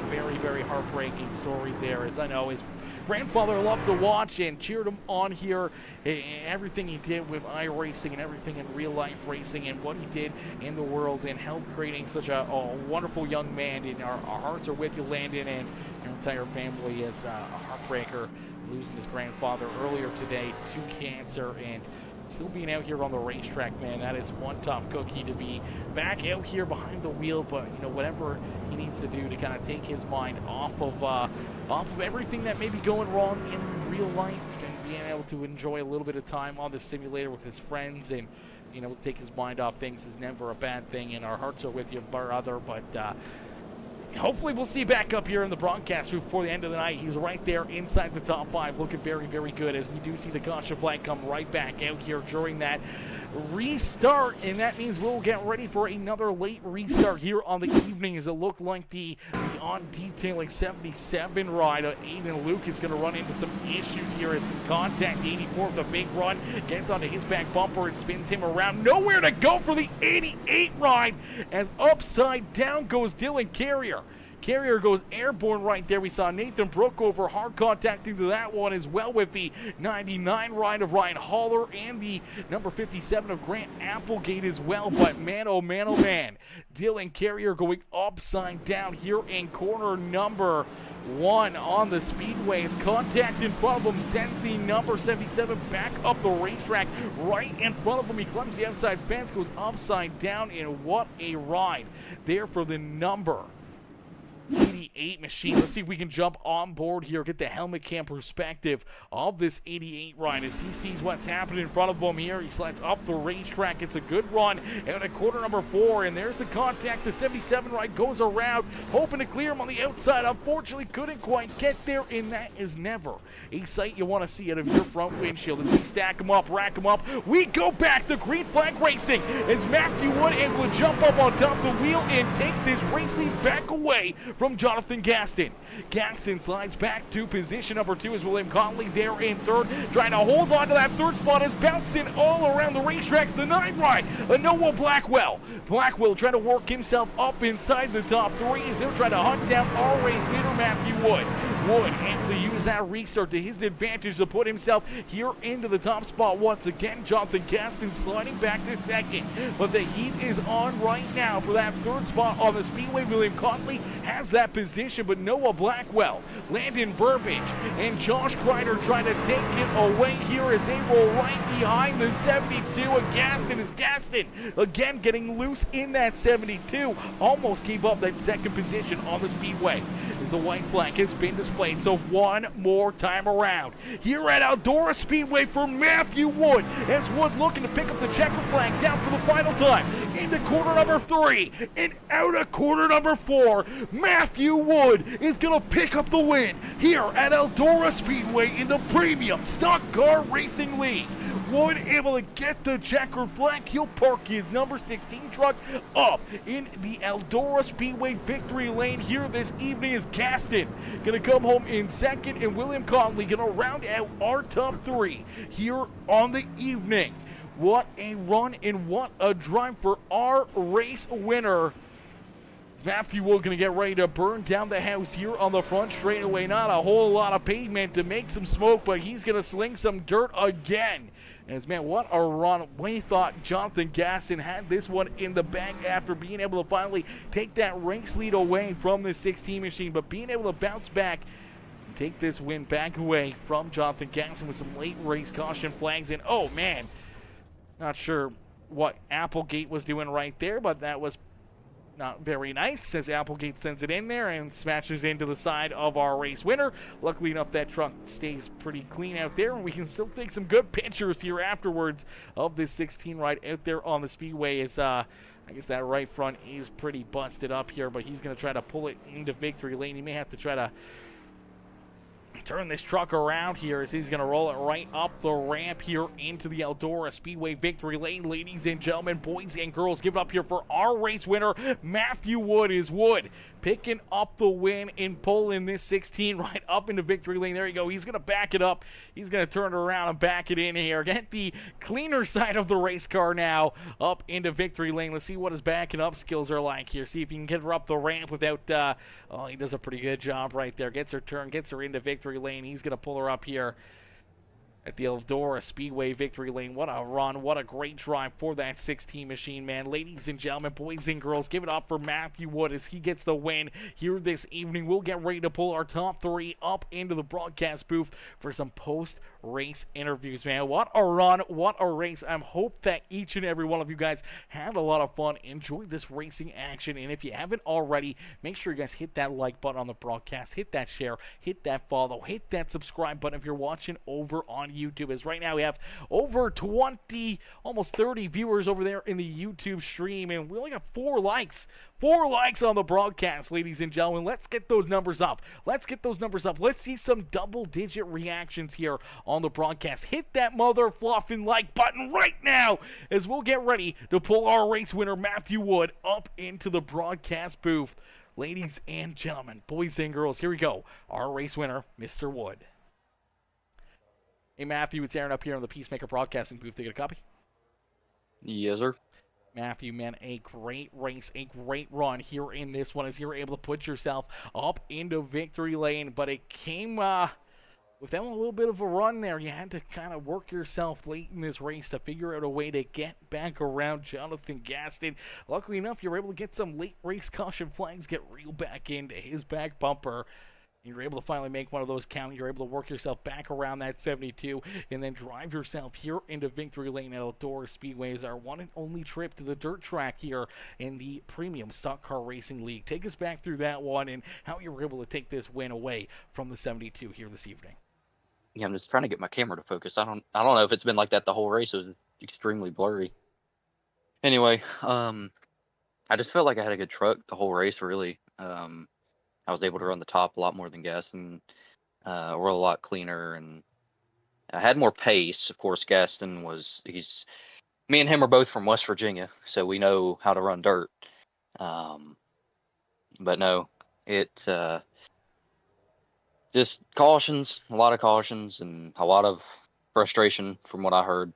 very, very heartbreaking story there. As I know his grandfather loved to watch and cheered him on here. Everything he did with iRacing and everything in real life racing and what he did in the world and helped creating such a wonderful young man. And our hearts are with you, Landon, and your entire family as a heartbreaker, losing his grandfather earlier today to cancer. And still being out here on the racetrack, man, that is one tough cookie to be back out here behind the wheel. But whatever he needs to do to kind of take his mind off of everything that may be going wrong in real life and being able to enjoy a little bit of time on the simulator with his friends and take his mind off things is never a bad thing. And our hearts are with you, brother. But hopefully we'll see you back up here in the broadcast before the end of the night. He's right there inside the top 5, looking very, very good as we do see the caution flag come right back out here during that restart. And that means we'll get ready for another late restart here on the evening as it looked like the on detailing 77 ride. Aiden Luke is going to run into some issues here as some contact. 84 with a big run gets onto his back bumper and spins him around. Nowhere to go for the 88 ride as upside down goes Dylan Carrier. Carrier goes airborne right there. We saw Nathan Brookover hard contacting to that one as well with the 99 ride of Ryan Haller and the number 57 of Grant Applegate as well. But man, oh man, oh man, Dylan Carrier going upside down here in corner number 1 on the speedway. His contact in front of him sends the number 77 back up the racetrack right in front of him. He climbs the outside fence, goes upside down, and what a ride there for the number 88 88 machine. Let's see if we can jump on board here, get the helmet cam perspective of this 88 ride as he sees what's happening in front of him here. He slides up the racetrack. It's a good run out at quarter number 4, and there's the contact. The 77 ride goes around, hoping to clear him on the outside. Unfortunately, couldn't quite get there, and that is never a sight you want to see out of your front windshield. As we stack them up, rack them up, we go back to green flag racing as Matthew Wood able to jump up on top of the wheel and take this race lead back away from Jonathan Gaston. Gaston slides back to position number 2 as William Conley there in third, trying to hold on to that third spot as bouncing all around the racetracks. The 9 ride, Noah Blackwell. Blackwell trying to work himself up inside the top 3 as they're trying to hunt down our race leader, Matthew Wood. Wood able to use that restart to his advantage to put himself here into the top spot once again. Jonathan Gaston sliding back to second, but the heat is on right now for that third spot on the speedway. William Conley has that position, but Noah Blackwell, Landon Burbage, and Josh Kreider trying to take it away here as they roll right behind the 72. And Gaston is Gaston again getting loose in that 72. Almost gave up that second position on the speedway as the white flag has been displayed. So one more time around here at Eldora Speedway for Matthew Wood, as Wood looking to pick up the checker flag down for the final time into quarter number 3 and out of quarter number 4. Matthew Wood is going to pick up the win here at Eldora Speedway in the Premium Stock Car Racing League. Wood able to get the checkered flag. He'll park his number 16 truck up in the Eldora Speedway victory lane here this evening as Gaston going to come home in second, and William Conley going to round out our top 3 here on the evening. What a run and what a drive for our race winner. Matthew Wood going to get ready to burn down the house here on the front straightaway. Not a whole lot of pavement to make some smoke, but he's going to sling some dirt again. And man, what a run. We thought Jonathan Gaston had this one in the bag after being able to finally take that race lead away from the 16 machine, but being able to bounce back and take this win back away from Jonathan Gaston with some late race caution flags. And oh man, not sure what Applegate was doing right there, but that was not very nice as Applegate sends it in there and smashes into the side of our race winner. Luckily enough, that truck stays pretty clean out there, and we can still take some good pictures here afterwards of this 16 ride out there on the speedway. As I guess that right front is pretty busted up here, but he's going to try to pull it into victory lane. He may have to try to turn this truck around here as he's going to roll it right up the ramp here into the Eldora Speedway victory lane. Ladies and gentlemen, boys and girls, give it up here for our race winner, Matthew Wood. Is Wood picking up the win and pulling this 16 right up into victory lane. There you go. He's going to back it up. He's going to turn it around and back it in here. Get the cleaner side of the race car now up into victory lane. Let's see what his backing up skills are like here. See if he can get her up the ramp without, oh, he does a pretty good job right there. Gets her turn, gets her into victory lane. He's going to pull her up here at the Eldora Speedway victory lane. What a run. What a great drive for that 16 machine, man. Ladies and gentlemen, boys and girls, give it up for Matthew Wood as he gets the win here this evening. We'll get ready to pull our top 3 up into the broadcast booth for some post-race interviews, man. What a run. What a race. I hope that each and every one of you guys had a lot of fun, enjoyed this racing action, and if you haven't already, make sure you guys hit that like button on the broadcast, hit that share, hit that follow, hit that subscribe button if you're watching over on YouTube, as right now we have over 20, almost 30 viewers over there in the YouTube stream, and we only got 4 likes. 4 likes on the broadcast, ladies and gentlemen. Let's get those numbers up. Let's get those numbers up. Let's see some double-digit reactions here on the broadcast. Hit that mother fluffing like button right now as we'll get ready to pull our race winner, Matthew Wood, up into the broadcast booth. Ladies and gentlemen, boys and girls, here we go. Our race winner, Mr. Wood. Hey, Matthew, it's Aaron up here on the Peacemaker Broadcasting booth. They get a copy? Yes, sir. Matthew, man, a great race, a great run here in this one as you were able to put yourself up into victory lane, but it came without a little bit of a run there. You had to kind of work yourself late in this race to figure out a way to get back around Jonathan Gaston. Luckily enough, you were able to get some late race caution flags, get reeled back into his back bumper. and you're able to finally make one of those count. You're able to work yourself back around that 72 and then drive yourself here into victory lane at Eldora Speedway as our one and only trip to the dirt track here in the Premium Stock Car Racing League. Take us back through that one and how you were able to take this win away from the 72 here this evening. Yeah, I'm just trying to get my camera to focus. I don't know if it's been like that the whole race. It was extremely blurry. Anyway, I just felt like I had a good truck the whole race. Really, I was able to run the top a lot more than Gaston. We're a lot cleaner, and I had more pace. Of course, Gaston me and him are both from West Virginia, so we know how to run dirt. But no, it just cautions, a lot of cautions, and a lot of frustration from what I heard.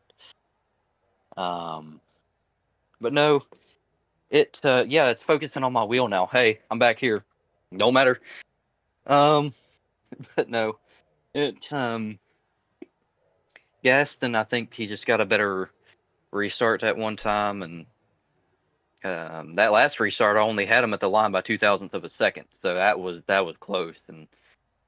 But no, yeah, it's focusing on my wheel now. Hey, I'm back here. Don't matter. But no, Gaston, I think he just got a better restart that one time, and that last restart, I only had him at the line by 2 thousandths of a second, so that was close. And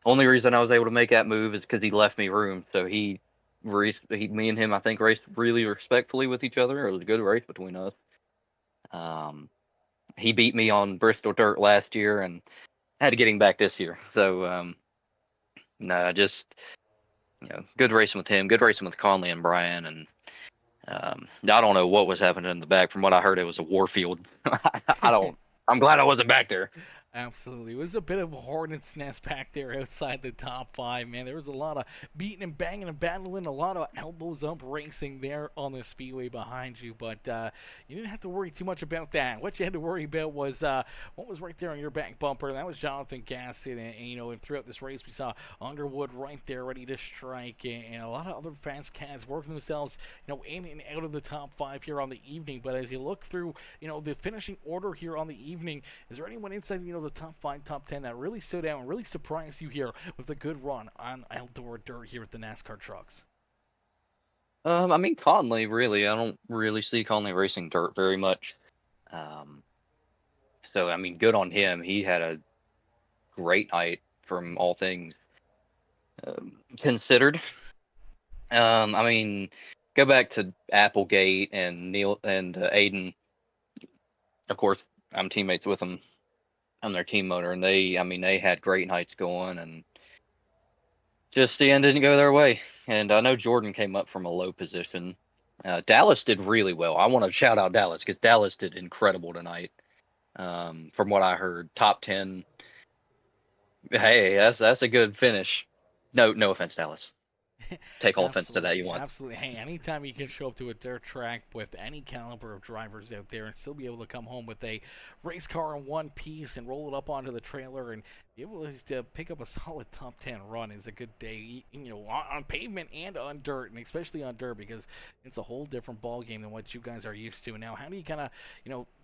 only reason I was able to make that move is because he left me room. So me and him, I think, raced really respectfully with each other. It was a good race between us. He beat me on Bristol dirt last year, and had to get him back this year. So no, just good racing with him, good racing with Conley and Brian, and I don't know what was happening in the back. From what I heard, it was a warfield. I'm glad I wasn't back there. Absolutely. It was a bit of a hornet's nest back there outside the top five, man. There was a lot of beating and banging and battling, a lot of elbows up racing there on the speedway behind you, but you didn't have to worry too much about that. What you had to worry about was what was right there on your back bumper, and that was Jonathan Gaston. And throughout this race, we saw Underwood right there ready to strike, and a lot of other fast cats working themselves, in and out of the top five here on the evening. But as you look through, the finishing order here on the evening, is there anyone inside, the top 5, top 10 that really stood out and really surprised you here with a good run on Eldora Dirt here with the NASCAR trucks? I mean, Conley, really. I don't really see Conley racing dirt very much. So, I mean, good on him. He had a great night from all things considered. I mean, go back to Applegate and Neil and Aiden. Of course, I'm teammates with them. I'm their team motor, and they had great nights going, and just the end didn't go their way. And I know Jordan came up from a low position. Dallas did really well. I want to shout out Dallas because Dallas did incredible tonight. From what I heard, top 10. Hey, that's a good finish. No offense, Dallas. Take all offense to that you want. Absolutely. Hey, anytime you can show up to a dirt track with any caliber of drivers out there and still be able to come home with a race car in one piece and roll it up onto the trailer and be able to pick up a solid top 10 run is a good day, on pavement and on dirt, and especially on dirt because it's a whole different ball game than what you guys are used to. Now, how do you kind of,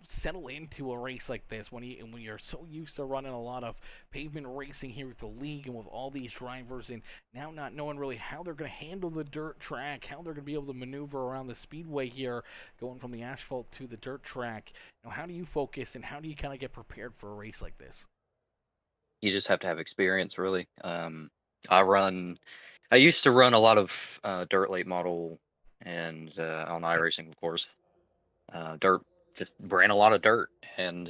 settle into a race like this when you're so used to running a lot of pavement racing here with the league and with all these drivers, and now not knowing really how they're going to handle the dirt track, how they're going to be able to maneuver around the speedway here, going from the asphalt to the dirt track? How do you focus and how do you kind of get prepared for a race like this? You just have to have experience, really. I used to run a lot of dirt late model and on iRacing, of course. Dirt, just ran a lot of dirt, and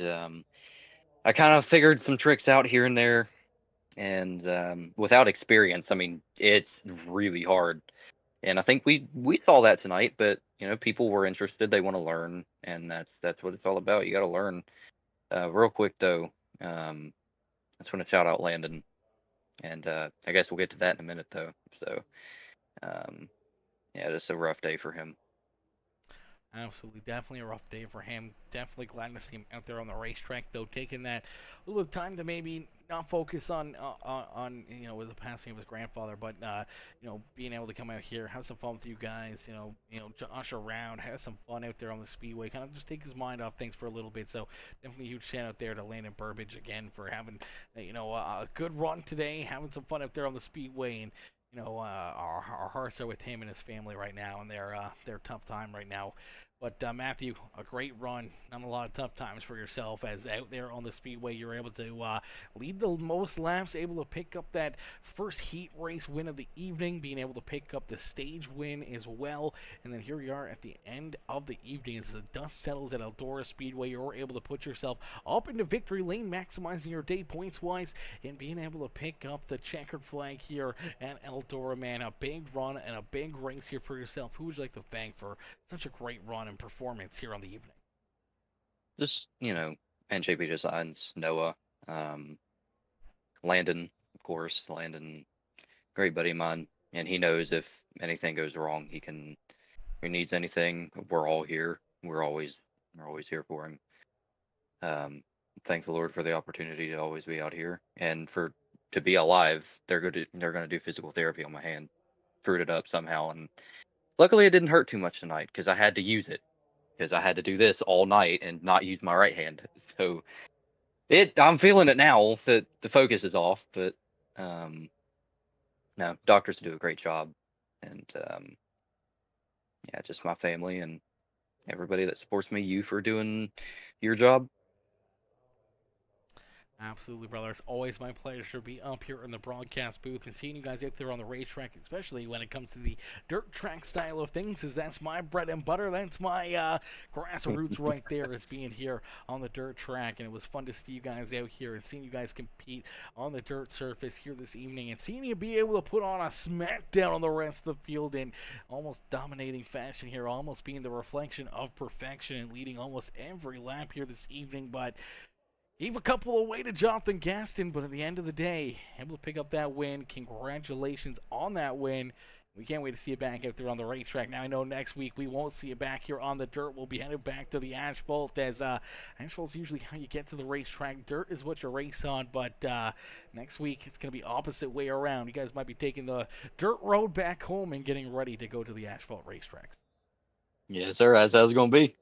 I kind of figured some tricks out here and there. And without experience, I mean, it's really hard. And I think we saw that tonight, but people were interested. They want to learn, and that's what it's all about. You got to learn. Real quick though, I just want to shout out Landon, and I guess we'll get to that in a minute though. So yeah, just a rough day for him. Absolutely, definitely a rough day for him. Definitely glad to see him out there on the racetrack, though, taking that little bit of time to maybe not focus on with the passing of his grandfather, but being able to come out here, have some fun with you guys, josh around, have some fun out there on the speedway, kind of just take his mind off things for a little bit. So definitely a huge shout out there to Landon Burbage again for having a good run today, having some fun out there on the speedway, and our hearts are with him and his family right now, and their tough time right now But Matthew, a great run, not a lot of tough times for yourself. As out there on the speedway, you're able to lead the most laps, able to pick up that first heat race win of the evening, being able to pick up the stage win as well. And then here you are at the end of the evening as the dust settles at Eldora Speedway. You're able to put yourself up into victory lane, maximizing your day points-wise, and being able to pick up the checkered flag here at Eldora. Man, a big run and a big race here for yourself. Who would you like to thank for such a great run and performance here on the evening? Just, NJP Designs, Noah, Landon, of course. Landon, great buddy of mine, and he knows if anything goes wrong, if he needs anything, we're all here. We're always here for him. Thank the Lord for the opportunity to always be out here, and to be alive. They're gonna do physical therapy on my hand, screwed it up somehow, and luckily it didn't hurt too much tonight because I had to use it. Because I had to do this all night and not use my right hand. So I'm feeling it now that the focus is off, but no, doctors do a great job. And yeah, just my family and everybody that supports me, you for doing your job. Absolutely, brother. It's always my pleasure to be up here in the broadcast booth and seeing you guys out there on the racetrack, especially when it comes to the dirt track style of things, as that's my bread and butter. That's my grassroots right there, is being here on the dirt track. And it was fun to see you guys out here and seeing you guys compete on the dirt surface here this evening and seeing you be able to put on a smackdown on the rest of the field in almost dominating fashion here, almost being the reflection of perfection and leading almost every lap here this evening. But gave a couple away to Jonathan Gaston, but at the end of the day, able to pick up that win. Congratulations on that win. We can't wait to see you back out there on the racetrack. Now, I know next week we won't see you back here on the dirt. We'll be headed back to the asphalt, as asphalt's usually how you get to the racetrack. Dirt is what you race on, but next week it's going to be opposite way around. You guys might be taking the dirt road back home and getting ready to go to the asphalt racetracks. Yes, sir. That's how it's going to be.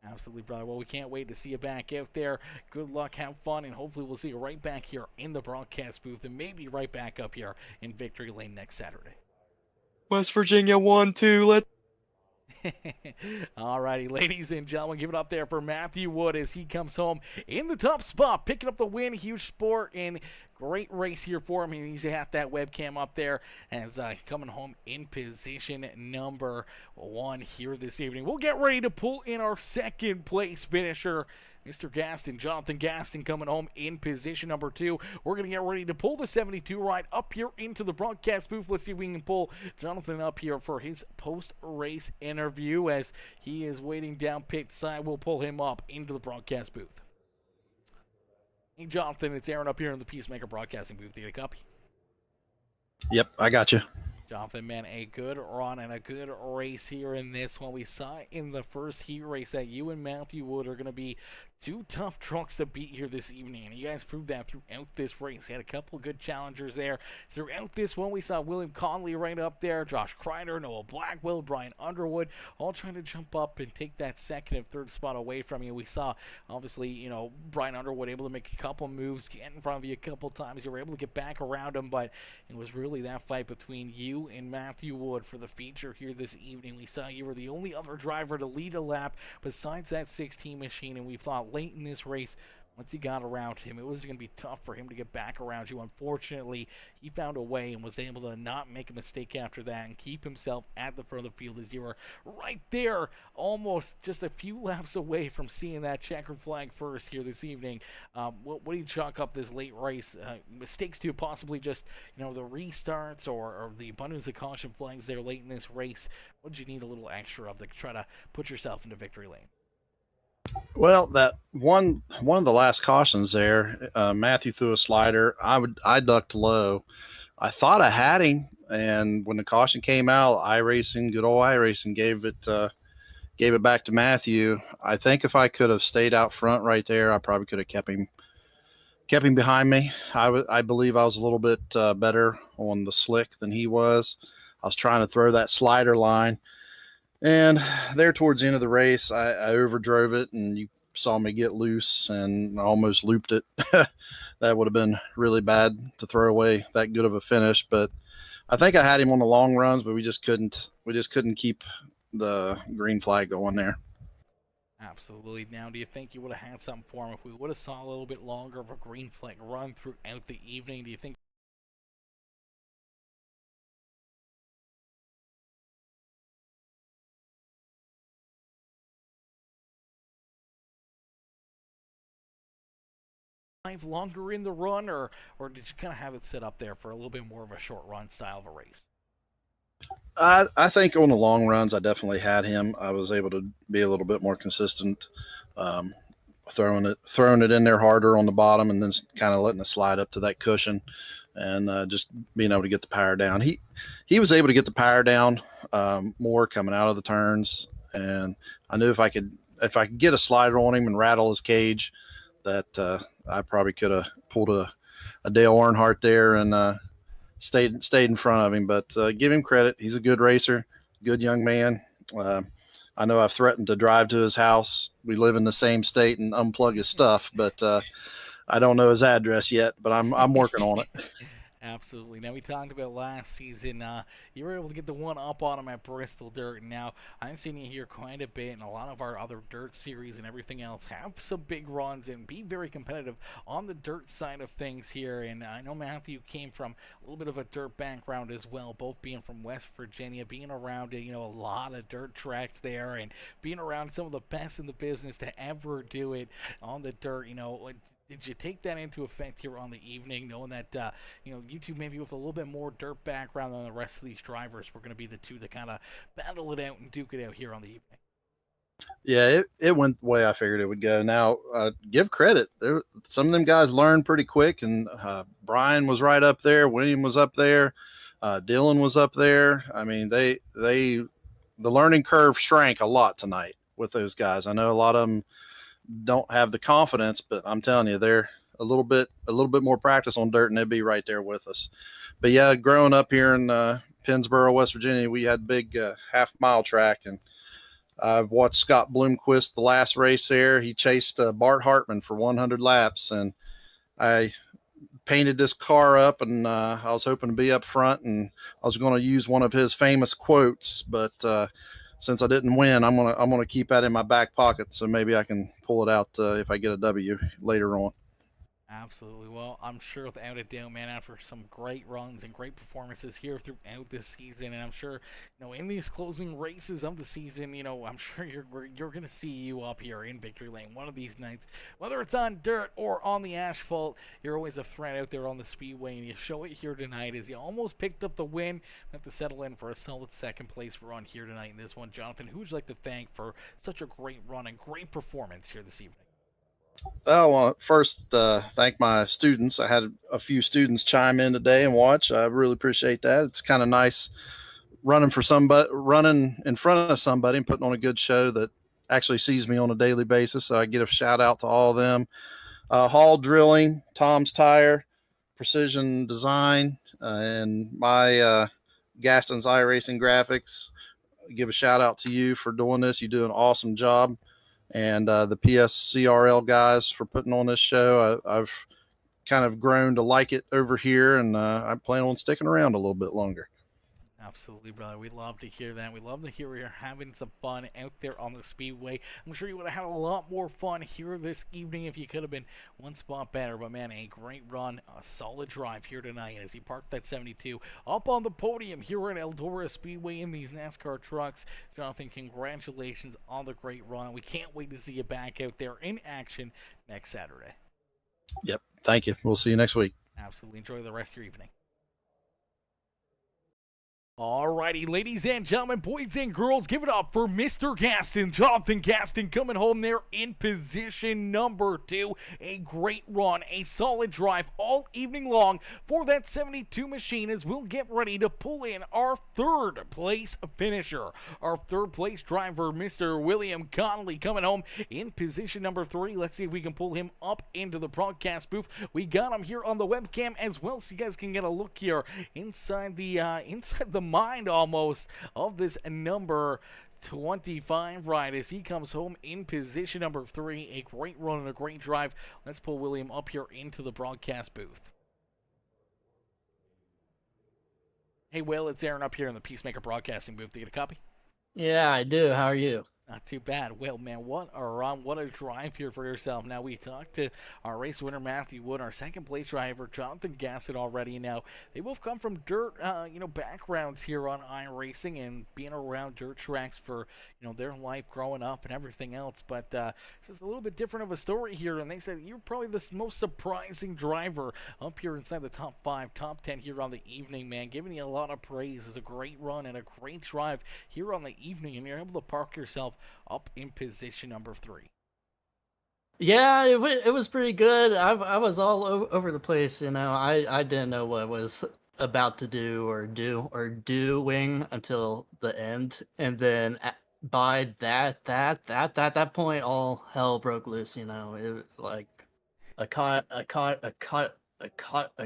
Absolutely, brother. Well, we can't wait to see you back out there. Good luck, have fun, and hopefully we'll see you right back here in the broadcast booth and maybe right back up here in Victory Lane next Saturday. West Virginia 1-2. Let's. Alrighty, ladies and gentlemen, give it up there for Matthew Wood as he comes home in the top spot, picking up the win. Huge sport and great race here for him. He's got that webcam up there as coming home in position number 1 here this evening. We'll get ready to pull in our second place finisher, Mr. Gaston, Jonathan Gaston, coming home in position number 2. We're going to get ready to pull the 72 ride up here into the broadcast booth. Let's see if we can pull Jonathan up here for his post-race interview as he is waiting down pit side. We'll pull him up into the broadcast booth. Hey, Jonathan, it's Aaron up here in the Peacemaker Broadcasting booth. Do you get a copy? Yep, I got you. Jonathan, man, a good run and a good race here in this one. We saw in the first heat race that you and Matthew Wood are going to be two tough trucks to beat here this evening, and you guys proved that throughout this race. You had a couple good challengers there. Throughout this one, we saw William Conley right up there, Josh Kreider, Noah Blackwell, Brian Underwood, all trying to jump up and take that second and third spot away from you. We saw, obviously, Brian Underwood able to make a couple moves, get in front of you a couple times. You were able to get back around him, but it was really that fight between you and Matthew Wood for the feature here this evening. We saw you were the only other driver to lead a lap besides that 16 machine, and we thought late in this race, once he got around him, it was going to be tough for him to get back around you. Unfortunately, he found a way and was able to not make a mistake after that and keep himself at the front of the field as you were right there, almost just a few laps away from seeing that checkered flag first here this evening. What do you chalk up this late race mistakes to? Possibly just the restarts or the abundance of caution flags there late in this race. What did you need a little extra of to try to put yourself into victory lane? Well, that one of the last cautions there, Matthew threw a slider. I ducked low. I thought I had him, and when the caution came out, good old iRacing gave it back to Matthew. I think if I could have stayed out front right there, I probably could have kept him behind me. I believe I was a little bit better on the slick than he was. I was trying to throw that slider line. And there towards the end of the race, I overdrove it, and you saw me get loose and I almost looped it. That would have been really bad to throw away that good of a finish. But I think I had him on the long runs, but we just couldn't keep the green flag going there. Absolutely. Now, do you think you would have had something for him if we would have saw a little bit longer of a green flag run throughout the evening? Do you think longer in the run, or did you kind of have it set up there for a little bit more of a short run style of a race? I think on the long runs, I definitely had him. I was able to be a little bit more consistent, um, throwing it in there harder on the bottom, and then kind of letting it slide up to that cushion, and just being able to get the power down. He was able to get the power down more coming out of the turns, and I knew if I could get a slider on him and rattle his cage, that I probably could have pulled a Dale Earnhardt there and stayed in front of him. But give him credit; he's a good racer, good young man. Uh, I know I've threatened to drive to his house. We live in the same state and unplug his stuff, but I don't know his address yet. But I'm working on it. Absolutely. Now, we talked about last season. You were able to get the one up on him at Bristol Dirt. And now, I've seen you here quite a bit, and a lot of our other dirt series and everything else have some big runs and be very competitive on the dirt side of things here. And I know Matthew came from a little bit of a dirt background as well, both being from West Virginia, being around a lot of dirt tracks there, and being around some of the best in the business to ever do it on the dirt. Did you take that into effect here on the evening, knowing that you two maybe with a little bit more dirt background than the rest of these drivers were going to be the two that kind of battle it out and duke it out here on the evening? Yeah, it went the way I figured it would go. Now, give credit. Some of them guys learned pretty quick, and Brian was right up there. William was up there. Dylan was up there. I mean, the learning curve shrank a lot tonight with those guys. I know a lot of them don't have the confidence, but I'm telling you, they're a little bit more practice on dirt, and they'd be right there with us. But yeah, growing up here in Pennsboro, West Virginia, we had big half-mile track, and I've watched Scott Bloomquist the last race there. He chased Bart Hartman for 100 laps, and I painted this car up, and I was hoping to be up front, and I was going to use one of his famous quotes, but since I didn't win, I'm gonna keep that in my back pocket, so maybe I can pull it out if I get a W later on. Absolutely. Well, I'm sure without a doubt, man, after some great runs and great performances here throughout this season, and I'm sure, in these closing races of the season, I'm sure you're going to see you up here in victory lane one of these nights, whether it's on dirt or on the asphalt. You're always a threat out there on the speedway, and you show it here tonight as you almost picked up the win. You have to settle in for a solid second place run here tonight in this one. Jonathan, who would you like to thank for such a great run and great performance here this evening? Oh, well, first, thank my students. I had a few students chime in today and watch. I really appreciate that. It's kind of nice running in front of somebody and putting on a good show that actually sees me on a daily basis. So I get a shout out to all of them. Hall Drilling, Tom's Tire, Precision Design, and my Gaston's iRacing Graphics. Give a shout out to you for doing this. You do an awesome job. And the PSCRL guys for putting on this show. I've kind of grown to like it over here, and I plan on sticking around a little bit longer. Absolutely, brother. We love to hear that. We love to hear you're having some fun out there on the speedway. I'm sure you would have had a lot more fun here this evening if you could have been one spot better. But, man, a great run, a solid drive here tonight as he parked that 72 up on the podium here at Eldora Speedway in these NASCAR trucks. Jonathan, congratulations on the great run. We can't wait to see you back out there in action next Saturday. Yep. Thank you. We'll see you next week. Absolutely. Enjoy the rest of your evening. Alrighty, ladies and gentlemen, boys and girls, give it up for Mr. Gaston, Jonathan Gaston, coming home there in position number 2. A great run, a solid drive all evening long for that 72 machine as we'll get ready to pull in our third place finisher. Our third place driver, Mr. William Connolly, coming home in position number 3. Let's see if we can pull him up into the broadcast booth. We got him here on the webcam as well, so you guys can get a look here inside the mind almost of this number 25 ride as he comes home in position number 3. A great run and a great drive. Let's pull William up here into the broadcast booth. Hey, Will, it's Aaron up here in the Peacemaker Broadcasting booth. Do you get a copy? Yeah, I do. How are you? Not too bad. Well, man, what a run, what a drive here for yourself. Now, we talked to our race winner, Matthew Wood, our second place driver, Jonathan Gassett, already. Now, they both come from dirt, backgrounds here on iRacing and being around dirt tracks for, their life growing up and everything else. But this is a little bit different of a story here. And they said you're probably the most surprising driver up here inside the top 5, top 10 here on the evening, man. Giving you a lot of praise. It's a great run and a great drive here on the evening, and you're able to park yourself up in position number 3. Yeah, it was pretty good. I was all over the place, I didn't know what I was about to doing until the end, and then by that point, all hell broke loose. It was like a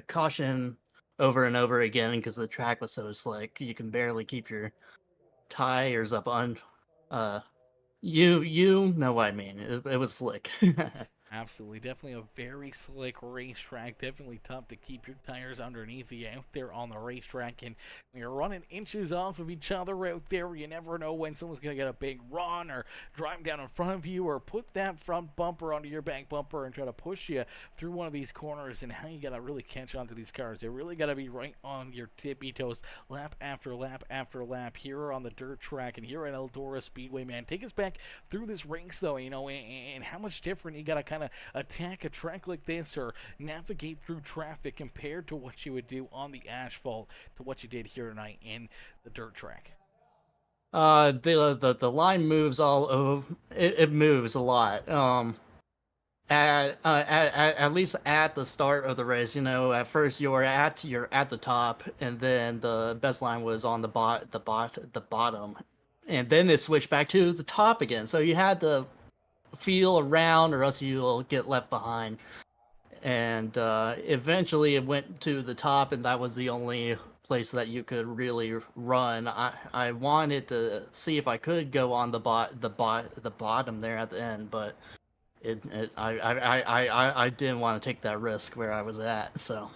caution over and over again because the track was so slick. You can barely keep your tires up on. You know what I mean. It was slick. Absolutely. Definitely a very slick racetrack. Definitely tough to keep your tires underneath you out there on the racetrack. And when you're running inches off of each other out there, you never know when someone's going to get a big run or drive down in front of you or put that front bumper onto your back bumper and try to push you through one of these corners. And how you got to really catch onto these cars. They really got to be right on your tippy toes lap after lap after lap here on the dirt track and here at Eldora Speedway, man. Take us back through this race, though, and how much different you got to kind of attack a track like this or navigate through traffic compared to what you would do on the asphalt to what you did here tonight in the dirt track. The line moves all over. It moves a lot. At least at the start of the race, at first you're at the top, and then the best line was on the bottom, and then it switched back to the top again. So you had to feel around, or else you'll get left behind. And eventually, it went to the top, and that was the only place that you could really run. I wanted to see if I could go on the bottom there at the end, but I didn't want to take that risk where I was at, so.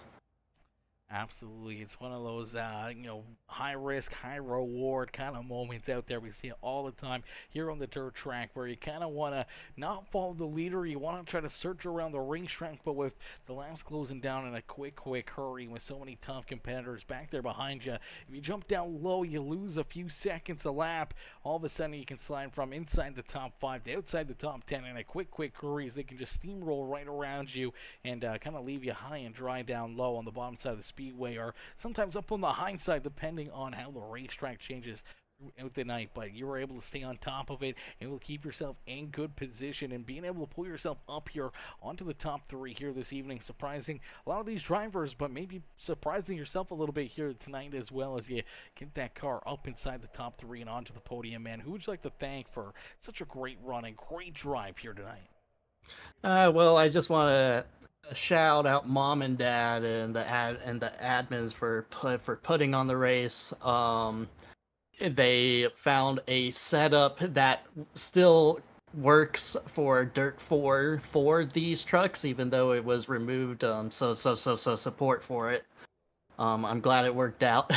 Absolutely. It's one of those, high risk, high reward kind of moments out there. We see it all the time here on the dirt track where you kind of want to not follow the leader. You want to try to search around the racetrack, but with the laps closing down in a quick hurry with so many tough competitors back there behind you, if you jump down low, you lose a few seconds a lap. All of a sudden, you can slide from inside the top 5 to outside the top 10 in a quick hurry as they can just steamroll right around you and kind of leave you high and dry down low on the bottom side of the speedway, or sometimes up on the hindsight, depending on how the racetrack changes throughout the night. But you were able to stay on top of it, able to keep yourself in good position, and being able to pull yourself up here onto the top 3 here this evening, surprising a lot of these drivers, but maybe surprising yourself a little bit here tonight as well as you get that car up inside the top 3 and onto the podium, man. Who would you like to thank for such a great run and great drive here tonight? Well, I just want to shout out Mom and Dad and the admins for putting on the race. They found a setup that still works for Dirt 4 for these trucks, even though it was removed. So support for it. I'm glad it worked out.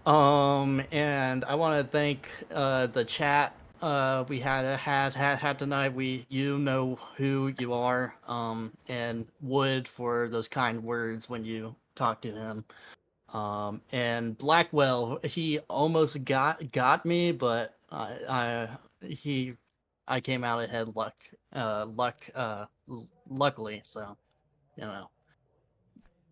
And I want to thank the chat we had tonight. You know who you are, and Wood for those kind words when you talk to him. And Blackwell, he almost got me, but I came out ahead luckily. So,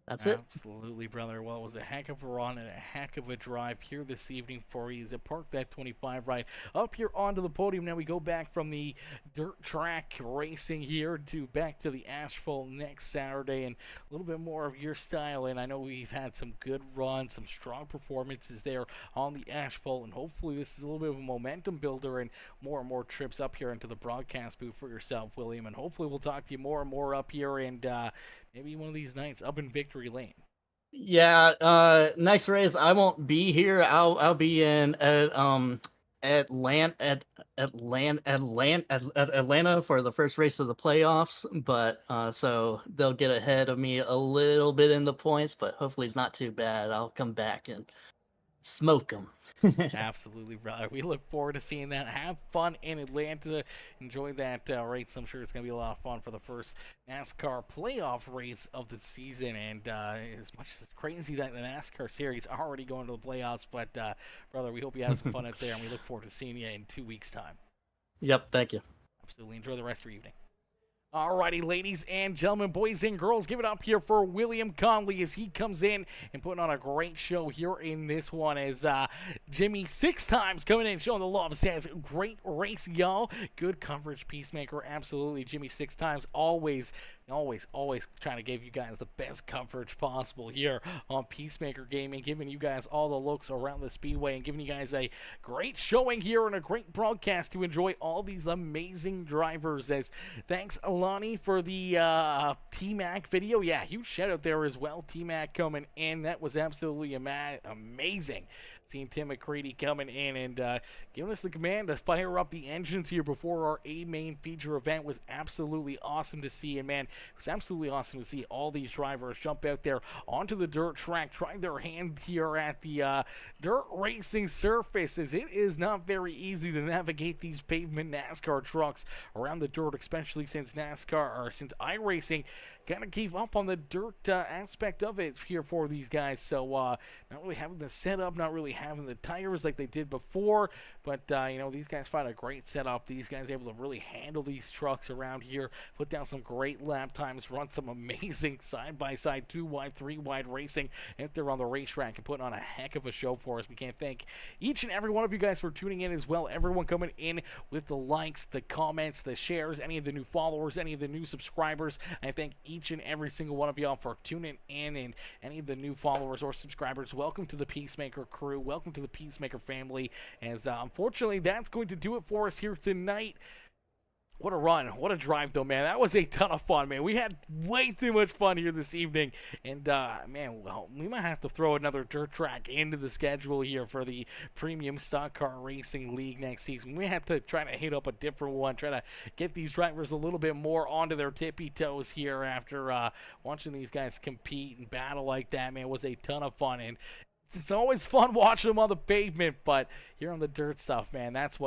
that's it. Absolutely, brother. Well, it was a heck of a run and a heck of a drive here this evening for you. Park that 25 right up here onto the podium. Now we go back from the dirt track racing here to back to the asphalt next Saturday, and a little bit more of your style. And I know we've had some good runs, some strong performances there on the asphalt, and hopefully this is a little bit of a momentum builder and more trips up here into the broadcast booth for yourself, William. And hopefully we'll talk to you more and more up here, and maybe one of these nights up in Victory Lane. Yeah, next race I won't be here. I'll be in Atlanta for the first race of the playoffs. But so they'll get ahead of me a little bit in the points, but hopefully it's not too bad. I'll come back and smoke them. Absolutely, brother. We look forward to seeing that. Have fun in Atlanta. Enjoy that race. I'm sure it's going to be a lot of fun for the first NASCAR playoff race of the season. And as much as it's crazy that the NASCAR series already going to the playoffs, but brother, we hope you have some fun out there, and we look forward to seeing you in 2 weeks' time. Yep, thank you. Absolutely. Enjoy the rest of your evening. Alrighty, ladies and gentlemen, boys and girls, give it up here for William Conley as he comes in and putting on a great show here in this one as Jimmy 6 times coming in showing the love, says great race, y'all. Good coverage, Peacemaker, absolutely. Jimmy 6 times, always trying to give you guys the best coverage possible here on Peacemaker Gaming, giving you guys all the looks around the Speedway and giving you guys a great showing here and a great broadcast to enjoy all these amazing drivers. As thanks, Alani, for the T-Mac video. Yeah, huge shout out there as well. T-Mac coming in. That was absolutely amazing. Seeing Tim McCready coming in and giving us the command to fire up the engines here before our main feature event was absolutely awesome to see. And man, it was absolutely awesome to see all these drivers jump out there onto the dirt track, try their hand here at the dirt racing surface, as it is not very easy to navigate these pavement NASCAR trucks around the dirt, especially since iRacing kind of keep up on the dirt aspect of it here for these guys. So not really having the setup, not really having the tires like they did before, but these guys find a great setup. These guys are able to really handle these trucks around here, put down some great lap times, run some amazing side-by-side 2-wide, 3-wide racing out there on the racetrack and putting on a heck of a show for us. We can't thank each and every one of you guys for tuning in as well. Everyone coming in with the likes, the comments, the shares, any of the new followers, any of the new subscribers. I thank each and every single one of y'all for tuning in, and any of the new followers or subscribers, welcome to the Peacemaker crew, welcome to the Peacemaker family, as unfortunately that's going to do it for us here tonight. What a run. What a drive, though, man. That was a ton of fun, man. We had way too much fun here this evening. And, man, well, we might have to throw another dirt track into the schedule here for the Premium Stock Car Racing League next season. We have to try to hit up a different one, try to get these drivers a little bit more onto their tippy toes here after watching these guys compete and battle like that, man. It was a ton of fun. And it's always fun watching them on the pavement, but here on the dirt stuff, man, that's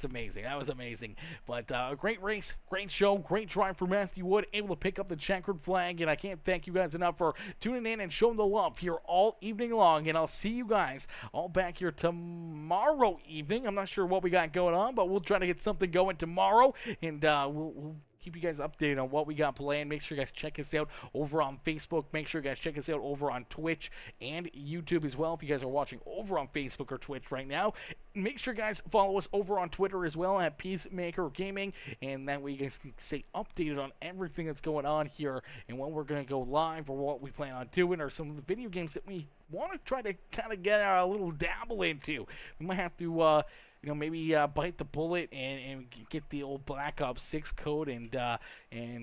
amazing. That was amazing. But great race, great show, great drive for Matthew Wood, able to pick up the checkered flag. And I can't thank you guys enough for tuning in and showing the love here all evening long. And I'll see you guys all back here tomorrow evening. I'm not sure what we got going on, but we'll try to get something going tomorrow. And we'll keep you guys updated on what we got planned. Make sure you guys check us out over on Facebook. Make sure you guys check us out over on Twitch and YouTube as well if you guys are watching over on Facebook or Twitch right now. Make sure you guys follow us over on Twitter as well at Peacemaker Gaming, and that way you guys can stay updated on everything that's going on here and when we're going to go live or what we plan on doing or some of the video games that we want to try to kind of get a little dabble into. We might have to maybe bite the bullet and get the old Black Ops 6 code and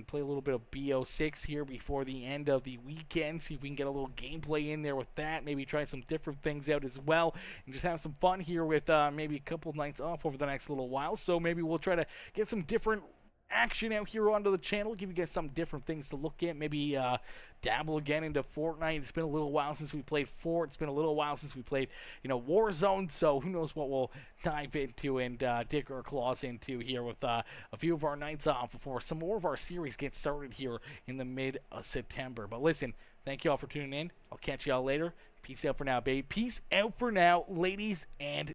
play a little bit of BO6 here before the end of the weekend. See if we can get a little gameplay in there with that. Maybe try some different things out as well and just have some fun here with maybe a couple nights off over the next little while. So maybe we'll try to get some different action out here onto the channel, give you guys some different things to look at, maybe dabble again into Fortnite. It's been a little while since we played Fort. It's been a little while since we played Warzone, so who knows what we'll dive into and dig our claws into here with a few of our nights off before some more of our series get started here in the mid of September. But listen, thank you all for tuning in. I'll catch y'all later. Peace out for now, babe. Peace out for now, ladies and